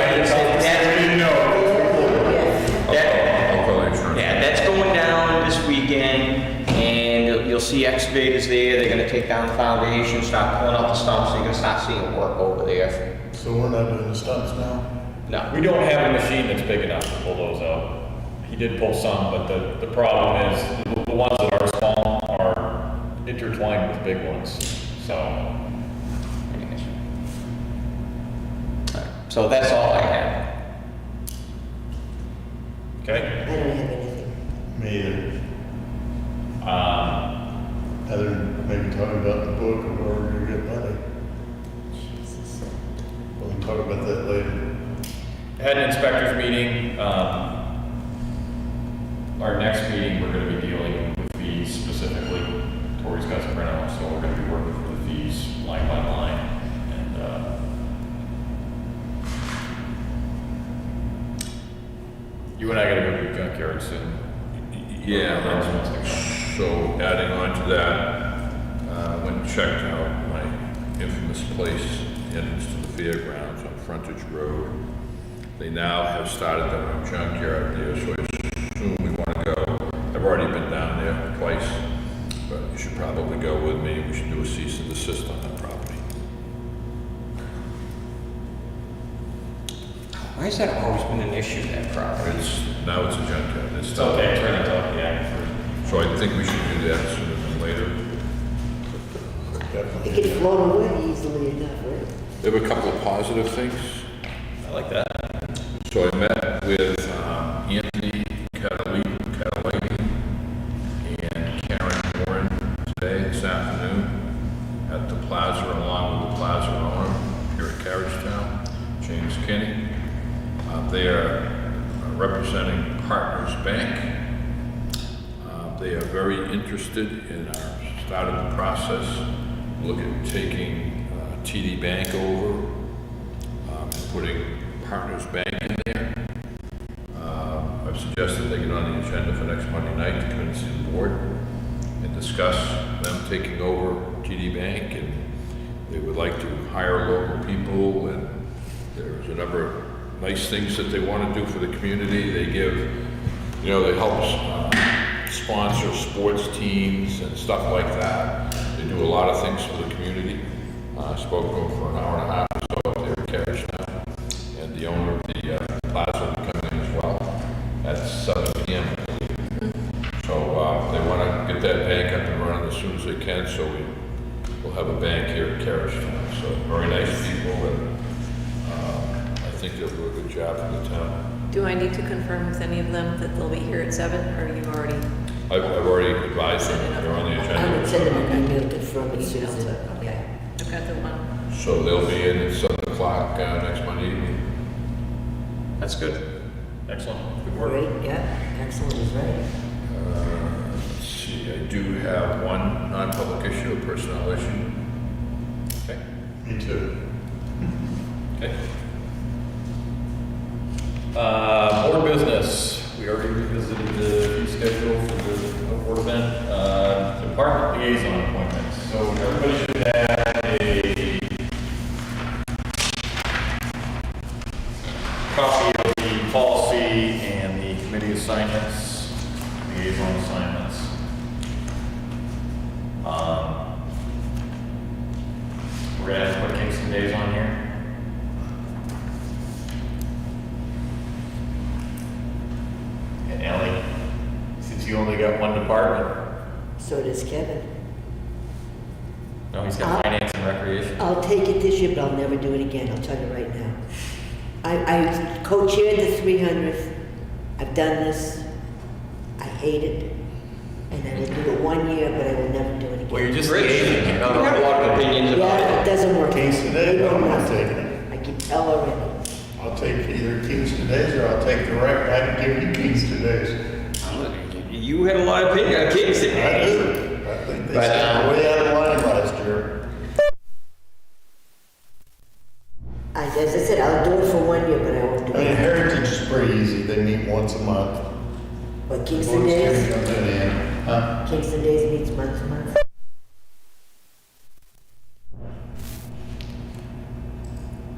S5: I'll call the insurance.
S9: yeah, that's going down this weekend, and you'll see excavators there, they're gonna take down the foundation, start pulling out the stumps, so you're gonna start seeing work over there.
S8: So we're not doing the stunts now?
S9: No.
S3: We don't have a machine that's big enough to pull those out. He did pull some, but the problem is the ones that are small are intertwined with big ones. So,
S9: So that's all I have.
S3: okay.
S4: I don't have anything.
S8: Me either.
S3: Um,
S8: Other than maybe talking about the book or where we're gonna get money. We'll talk about that later.
S3: Had an inspectors meeting. Our next meeting, we're gonna be dealing with fees specifically. Tori's got some printouts, so we're gonna be working for the fees line by line. And, you and I gotta go to the junkyard soon.
S5: Yeah,
S3: That's what's to come.
S5: so adding on to that, went and checked out my infamous place, entrance to the fairgrounds on Frontage Road. They now have started their own junkyard there, so I assume we want to go. I've already been down there twice, but you should probably go with me. We should do a cease and desist on that property.
S9: Why has that always been an issue, that property?
S5: Now it's a junkyard.
S3: It's okay, turn it up, yeah.
S5: So I think we should do that sooner than later.
S4: It can float away easily enough, right?
S5: There were a couple of positive things.
S3: I like that.
S5: So I met with Anthony Catalini and Karen Warren today, this afternoon, at the plaza, along with the plaza owner here at Carriagetown, James Kinney. They are representing Partners Bank. They are very interested in our start of the process, look at taking TD Bank over, and putting Partners Bank in there. I've suggested they get on the agenda for next Monday night to come and see the board and discuss them taking over TD Bank, and they would like to hire local people, and there's a number of nice things that they want to do for the community. They give, you know, they help sponsor sports teams and stuff like that. They do a lot of things for the community. I spoke to them for an hour and a half or so up there at Carriagetown, and the owner of the plaza will be coming in as well at 7 p.m. I believe. So they want to get that bank up and running as soon as they can, so we'll have a bank here at Carriagetown. So very nice people, and I think they'll do a good job for the town.
S2: Do I need to confirm with any of them that they'll be here at 7, or you already?
S5: I've already advised them, they're on the
S4: I would send them
S5: agenda.
S4: an email confirming Susan.
S2: Okay, I've got the one.
S5: So they'll be in at 7 o'clock next Monday evening.
S9: That's good.
S3: Excellent, good work.
S4: Great, yeah, excellent is right.
S5: Let's see, I do have one non-public issue, a personnel issue.
S3: Okay.
S8: Me too.
S3: Okay. Board business, we already revisited the fee schedule for the board event. Department liaison appointments. So everybody should have liaison assignments. We're gonna have to put Kingston Days on here. And Ellie, since you only got one department,
S4: So does Kevin.
S3: no, he's got finance and recreation.
S4: I'll take it this year, but I'll never do it again, I'll tell you right now. I co-chaired the 300th, I've done this, I hate it, and I will do it 1 year, but I will never do it again.
S3: Well, you're just
S9: Rich,
S3: liaising.
S9: you have a lot of opinions about
S4: Yeah,
S9: it.
S4: it doesn't work.
S8: Kingston Days,
S4: They
S8: I'm
S4: know
S8: not
S4: nothing.
S8: taking it.
S4: I can tell already.
S8: I'll take either Kingston Days or I'll take the rec. I can give you Kingston Days.
S9: You had a lot of opinion on Kingston.
S8: I do. I think they
S9: But,
S8: stepped way out of line last year.
S4: As I said, I'll do it for 1 year, but I won't do
S8: I mean,
S4: it.
S8: Heritage is pretty easy. They meet once a month.
S4: But Kingston
S8: Board's
S4: Days,
S8: gonna come in. Huh?
S4: Kingston Days meets month to month.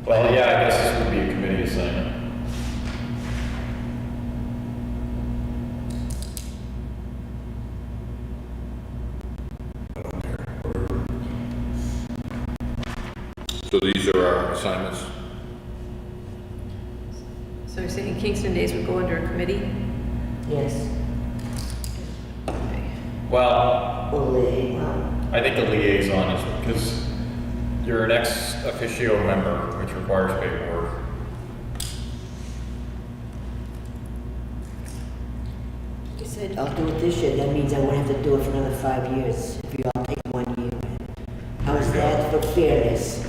S3: Well, yeah, I guess this would be a committee assignment.
S5: So these are our assignments.
S2: So you're saying Kingston Days would go under a committee?
S4: Yes.
S2: Okay.
S3: Well,
S4: Well,
S3: I think the liaison is, because you're an ex officio member, which requires paperwork.
S4: like I said, I'll do it this year, that means I won't have to do it for another 5 years, if you all take 1 year. How's that for fairness?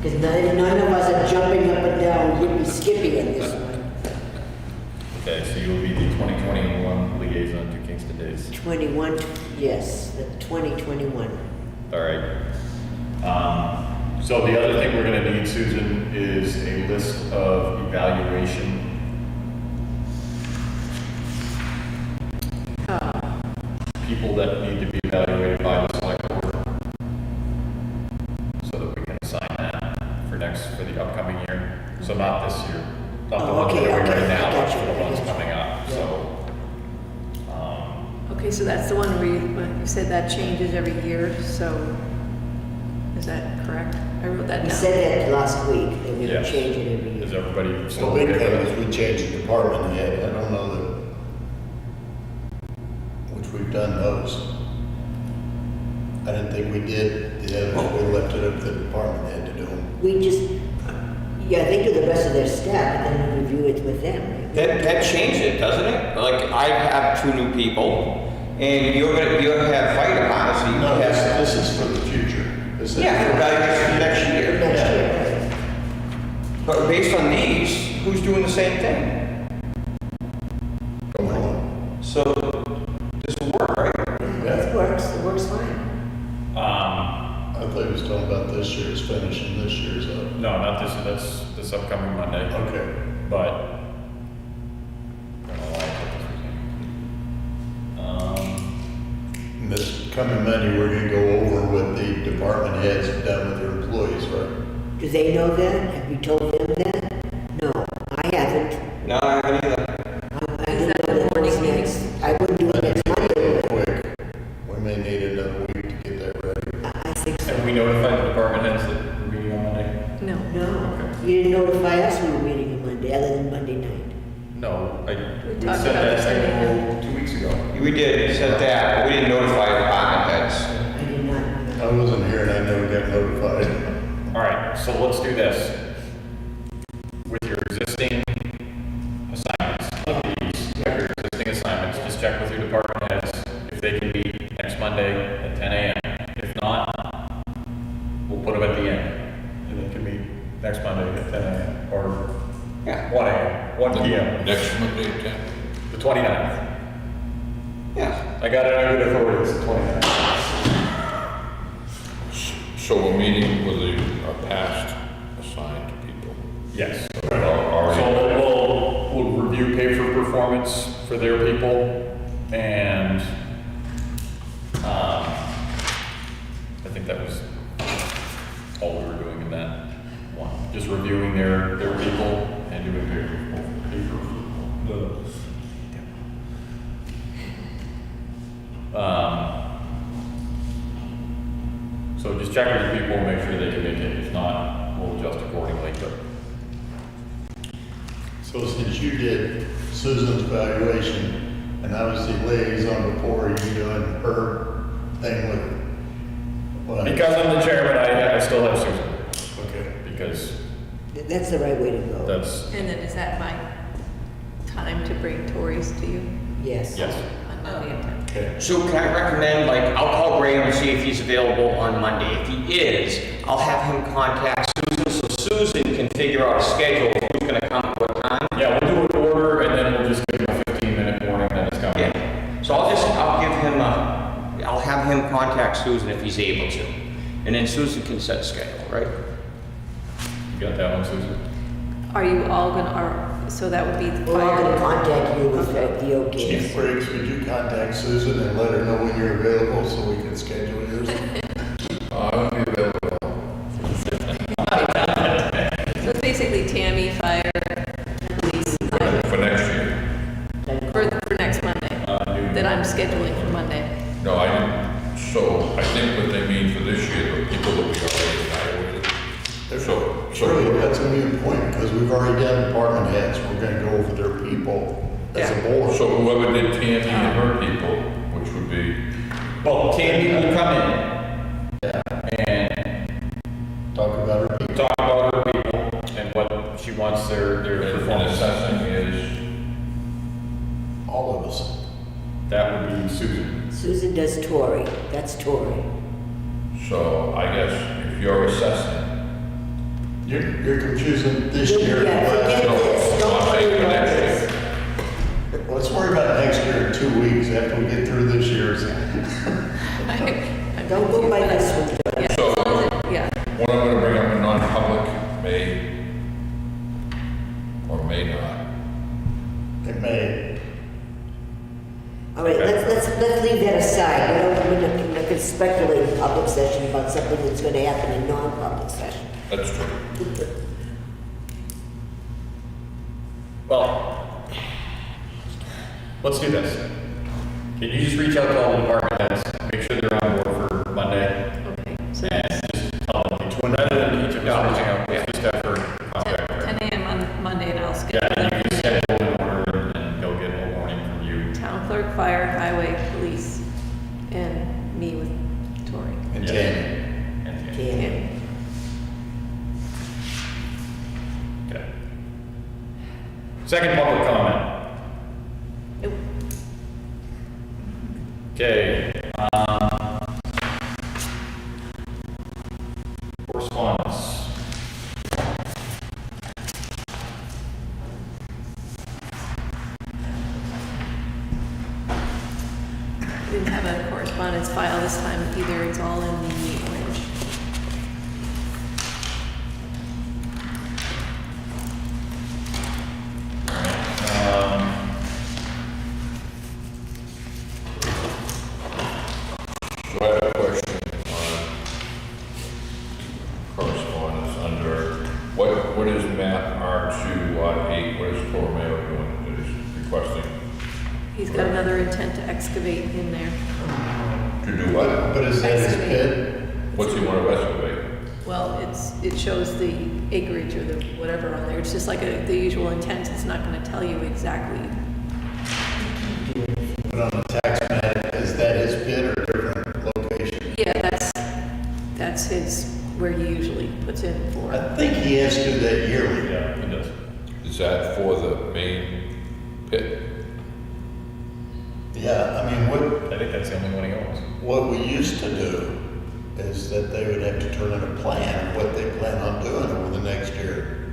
S4: Because none of us are jumping up and down, yippee skippy on this one.
S3: Okay, so you'll be the 2021 liaison to Kingston Days.
S4: 21, yes, the 2021.
S3: All right. So the other thing we're gonna need, Susan, is a list of evaluation. People that need to be evaluated by the select board. So that we can assign that for the upcoming year. So not this year, not the
S4: Oh,
S3: ones that
S4: okay,
S3: are
S4: okay,
S3: right now,
S4: I
S3: but
S4: got you,
S3: for the
S4: I
S3: ones
S4: got you.
S3: coming up,
S4: Yeah.
S3: so.
S2: Okay, so that's the one where you said that changes every year, so is that correct? I wrote that
S4: We
S2: down.
S4: said that last week, that we would
S3: Yes.
S4: change it every
S3: Is
S4: year.
S3: everybody still
S8: The big
S3: okay
S8: thing
S3: with
S8: is
S3: it?
S8: we changed the department head. I don't know that, which we've done those. I didn't think we did the others. We left it up to the department head to do them.
S4: We just, yeah, they do the rest of their staff, but then we review it with them. right?
S9: That changed it, doesn't it? Like, I have 2 new people, and you're have fire department, so you
S8: No,
S9: have.
S8: this is for the future. This is
S9: Yeah, for evaluation for next year.
S4: Next
S8: Yeah.
S4: year.
S9: But based on these, who's doing the same thing?
S8: Go on.
S9: So, this will work, right?
S4: It works fine.
S8: I thought he was talking about this year's finishing this year's up.
S3: No, not this, that's this upcoming Monday.
S8: Okay.
S3: But, I don't know why I put this with you.
S8: And this coming Monday, we're gonna go over what the department heads have done with their employees, right?
S4: Do they know that? Have we told them that? No, I haven't.
S9: No, I haven't either.
S4: I
S2: Is
S4: didn't
S2: that
S4: know
S2: the
S4: that
S2: morning
S4: was
S2: meeting?
S4: next. I wouldn't do it next
S8: Real
S4: Monday.
S8: quick, we may need another week to get that ready.
S4: I think so.
S3: Have we notified the department heads that we're meeting on Monday?
S2: No.
S4: No, you didn't notify us we were meeting on Monday, other than Monday night.
S3: No, we
S2: talked
S3: said
S2: about
S3: that
S2: this today.
S3: 2 weeks ago.
S9: We did, said that, but we didn't notify department heads.
S4: I did not know that.
S8: I wasn't here and I never got notified.
S3: All right, so let's do this. With your existing assignments, of these, your existing assignments, just check with your department heads if they can meet next Monday at 10 a.m. If not, we'll put them at the end. And they can meet next Monday at 10 a.m. or
S9: Yeah.
S3: 1 a.m., 1 p.m.
S5: Next Monday, 10.
S3: The 29th.
S9: Yeah.
S3: I got it under the authority, it's the 29th.
S5: So we're meeting with our past assigned people.
S3: Yes.
S5: Already.
S3: So we'll review pay for performance for their people, and, I think that was all we were doing in that one. Just reviewing their people and doing pay for people. So just check with your people, make sure they can make it. If not, we'll adjust accordingly, but.
S8: So since you did Susan's evaluation, and I was the liaison before, you doing her thing with? Well,
S3: Because I'm the chairman, I still have Susan.
S8: Okay.
S3: Because
S4: That's the right way to go.
S3: that's,
S2: And then is that my time to bring Tories to you
S4: Yes.
S3: yes.
S2: on Monday at 10?
S8: Okay.
S9: So can I recommend, like, I'll call Graham and see if he's available on Monday. If he is, I'll have him contact Susan, so Susan can figure out a schedule of who's gonna come at what time.
S3: Yeah, we'll do an order and then we'll just give him a 15-minute warning that it's coming.
S9: Yeah. So I'll have him contact Susan if he's able to. And then Susan can set a schedule, right?
S3: You got that one, Susan?
S2: Are you all gonna, so that would be the
S4: We're all gonna
S2: fire?
S4: contact you with the
S8: Chief
S4: okay.
S8: Briggs, would you contact Susan and let her know when you're available so we can schedule yours?
S5: I'll be available.
S2: So it's basically Tammy, fire, police, highway,
S5: For next year.
S2: for next Monday, that I'm scheduling for Monday.
S5: No, I didn't. So I think what they mean for this year, the people that we already evaluated. So,
S8: Surely, that's gonna be a point, because we've already done department heads, we're gonna go over their people as a board.
S5: so whoever did Tammy and her people, which would be,
S3: Well, Tammy will come in and
S8: Talk about her people.
S3: talk about her people and what she wants their
S5: and
S3: performance.
S5: assessing is,
S8: All of us.
S3: That would be Susan.
S4: Susan does Tory, that's Tory.
S5: so I guess if you're assessing,
S8: You're confusing this year. and
S4: Yeah,
S8: last.
S4: forget
S5: no,
S4: this, don't
S5: I'm
S4: worry
S5: saying for
S4: about
S5: next
S4: this.
S5: year.
S8: Let's worry about next year in 2 weeks after we get through this year's.
S4: Don't go by this one.
S2: Yeah,
S5: So-
S2: as long as it- yeah.
S5: What I'm gonna bring up in non-public may, or may not.
S8: It may.
S4: All right, let's leave that aside. We're not gonna speculate in public session about something that's gonna happen in non-public session.
S5: That's true.
S3: Well, let's do this. Can you just reach out to all the department heads, make sure they're on board for Monday,
S2: Okay, so
S3: and just tell them each one, rather than each of us reaching out, let's just have her contact her.
S2: 10 a.m. on Monday, and I'll
S3: Yeah,
S2: schedule
S3: and you
S2: them.
S3: can schedule an order and they'll get a warning from you.
S2: Town clerk, fire, highway, police, and me with Tori.
S8: And
S3: Yeah.
S8: Tammy.
S3: And-
S4: Tammy.
S3: Okay. Second public comment.
S2: Nope.
S3: Okay, correspondence.
S2: We didn't have a correspondence file this time either, it's all in the orange.
S5: So I have a question on correspondence under, what is map R2, lot 8, what is Tormeo doing that is requesting?
S2: He's got another intent to excavate in there.
S5: To do what?
S8: But is that his
S2: Excavate.
S8: pit?
S5: What's he want to excavate?
S2: Well, it shows the acreage or the whatever on there, it's just like the usual intent, it's not gonna tell you exactly.
S8: But on the tax map, is that his pit or different location?
S2: Yeah, that's his, where he usually puts in for.
S8: I think he has to do that yearly.
S3: Yeah, he does.
S5: Is that for the main pit?
S8: Yeah, I mean,
S3: I think that's the only one he owns.
S8: what we used to do is that they would have to turn in a plan of what they plan on doing over the next year.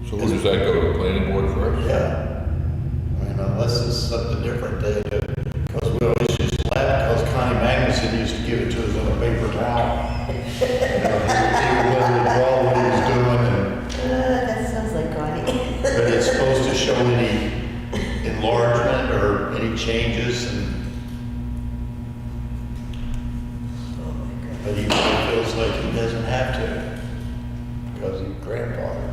S5: So who does that go to, the planning board first?
S8: Yeah. I mean, unless it's something different, because we always used to laugh, because Connie Magnuson used to give it to us on a paper towel. You know, he would literally draw what he was doing, and,
S4: That sounds like Connie.
S8: but it's supposed to show any enlargement or any changes, and but he really feels like he doesn't have to, because he's grandfather.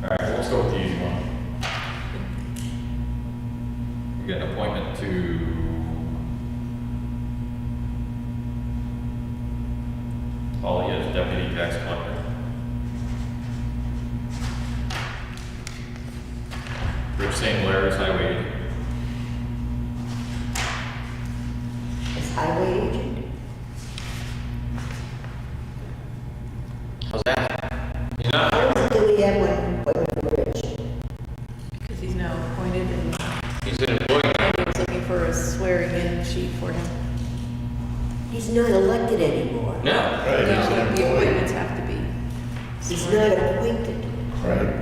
S3: All right, let's go with the easy one. We got an appointment to Polly as deputy tax collector. Rich St. Blair is highway agent.
S4: As highway agent.
S9: How's that? You're not,
S4: How do we have one appointment for Rich?
S2: Because he's now appointed and
S9: he's an employee.
S2: I was looking for a swearing-in sheet for him.
S4: He's not elected anymore.
S9: No.
S8: Right, he's
S2: No,
S8: an
S2: the
S8: employee.
S2: appointments have to be.
S4: He's
S2: sworn
S4: not
S2: in.
S4: appointed.
S8: Right.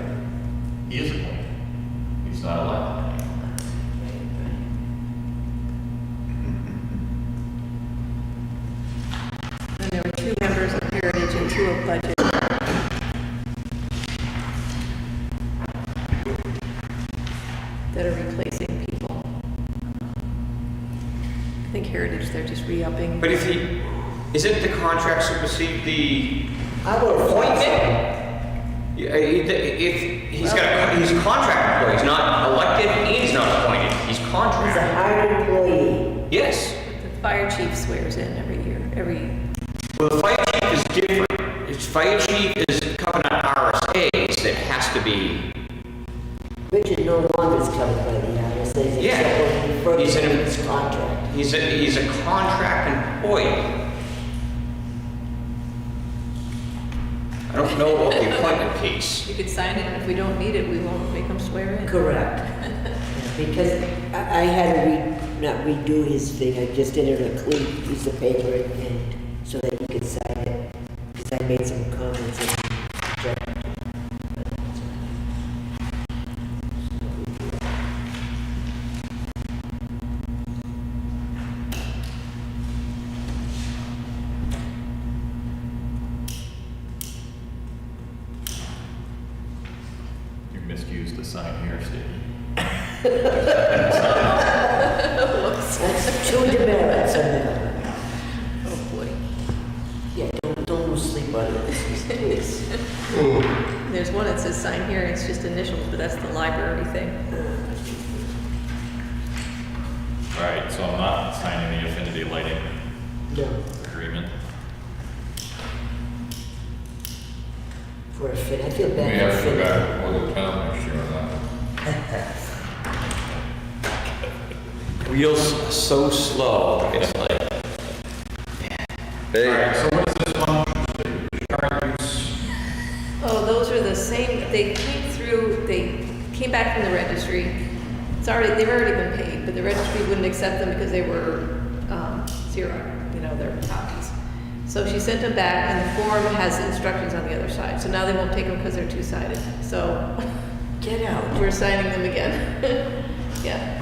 S3: He is appointed. He's not elected.
S2: And there were 2 members of Heritage and 2 of Budget. That are replacing people. I think Heritage, they're just re-upping.
S9: But if he, isn't the contract supersede the
S4: I would have thought so.
S9: appointment? Yeah, if he's got, he's a contract employee, he's not elected and he's not appointed, he's
S4: He's a
S9: contract.
S4: hired employee.
S9: Yes.
S2: The fire chief swears in every year,
S9: Well, the fire chief is different. His fire chief is covered on RSAs that has to be,
S4: Richard no longer is covered by the RSA's
S9: Yeah.
S4: except for
S9: He's in a-
S4: his contract.
S9: he's a contract employee. I don't know about the appointment piece.
S2: you could sign it, and if we don't need it, we won't make him swear in.
S4: Correct. Because I had to not redo his thing, I just did it on a clean piece of paper and so that he could sign it, because I made some comments and objected.
S3: You misused the sign here, Steve.
S4: That's 2 demerits on that.
S2: Oh, boy.
S4: Yeah, don't lose sleep on it, please.
S2: There's one that says sign here, and it's just initials, but that's the library thing.
S3: All right, so I'm not signing the affinity lighting
S4: No,
S3: agreement.
S4: for a fit, I feel
S5: We
S4: bad
S5: have
S4: for
S5: to go
S4: Finn.
S5: back before the town next year on that.
S9: Wheels so slow, it's like.
S3: All right, so what is this one? Current use.
S2: Oh, those are the same, they came back from the registry. They've already been paid, but the registry wouldn't accept them because they were, zero, they're copies. So she sent them back, and the form has instructions on the other side, so now they won't take them because they're two-sided, so.
S4: Get out.
S2: We're signing them again. Yeah.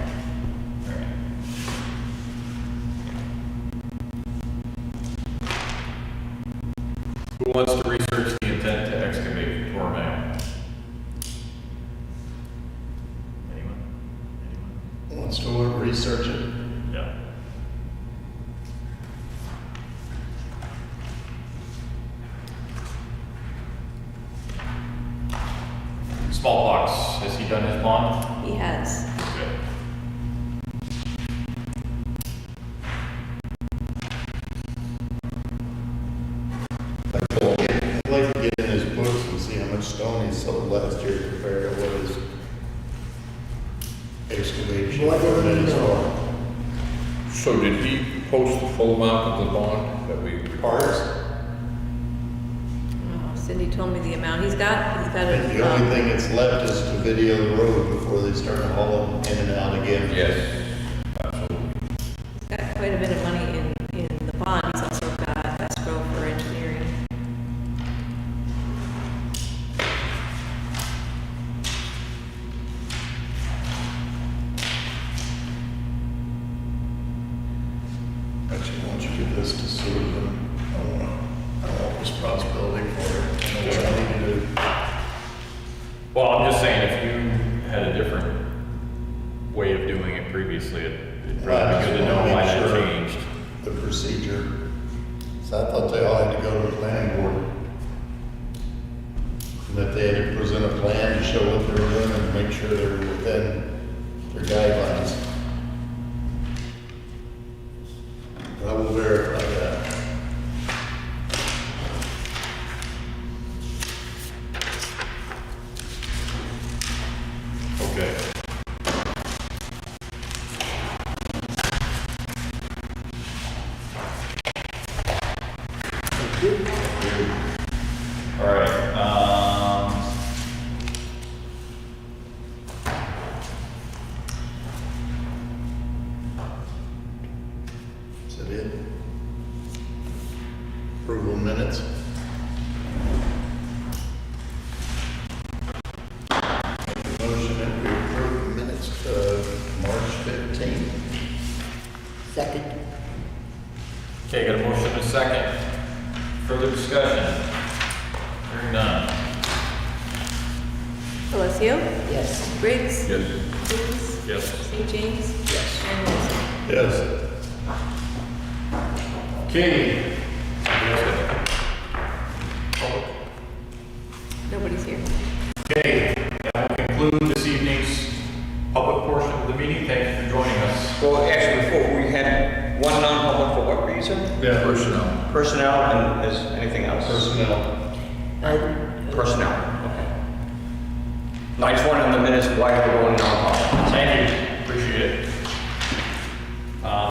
S3: Who wants to research the intent to excavate Tormay? Anyone?
S8: Wants to research it.
S3: Yeah. Smallpox, has he done his bond?
S2: He has.
S3: Good.
S8: I'd like to get in his books and see how much stone he sold last year compared to what his excavation.
S4: More than we
S8: permit is
S4: know.
S8: for.
S5: So did he post the full amount of the bond that we
S8: Parts.
S2: Oh, Cindy told me the amount. He's got
S8: And
S2: it.
S8: the only thing that's left is to video the road before they start hauling in and out again.
S5: Yes, absolutely.
S2: He's got quite a bit of money in the bond. He's also got escrow for engineering.
S8: Actually, once you give this to Susan, I want responsibility for it. I know what I need to do.
S3: Well, I'm just saying, if you had a different way of doing it previously, it'd probably be good to know why that changed.
S8: The procedure. So I thought they all had to go to the planning board. And that they had to present a plan to show what they're doing and make sure they're within their guidelines. minutes. Motion that we approve the minutes of March 15th.
S4: Second.
S3: Okay, got a motion and a second. Further discussion? Hearing none.
S2: Alessio?
S4: Yes.
S2: Briggs?
S5: Yes.
S2: James?
S3: Yes.
S2: St. James?
S3: Yes.
S2: And Wilson?
S8: Yes.
S3: Okay.
S2: Nobody's here.
S3: Okay, that will conclude this evening's public portion of the meeting. Thank you for joining us.
S9: Well, actually, before, we had one non-public for what reason?
S8: Yeah.
S5: Personnel.
S9: Personnel, and is anything else?
S8: Personnel.
S9: Personnel, okay. No, I just wanted in the minutes why we're going non-public.
S3: Thank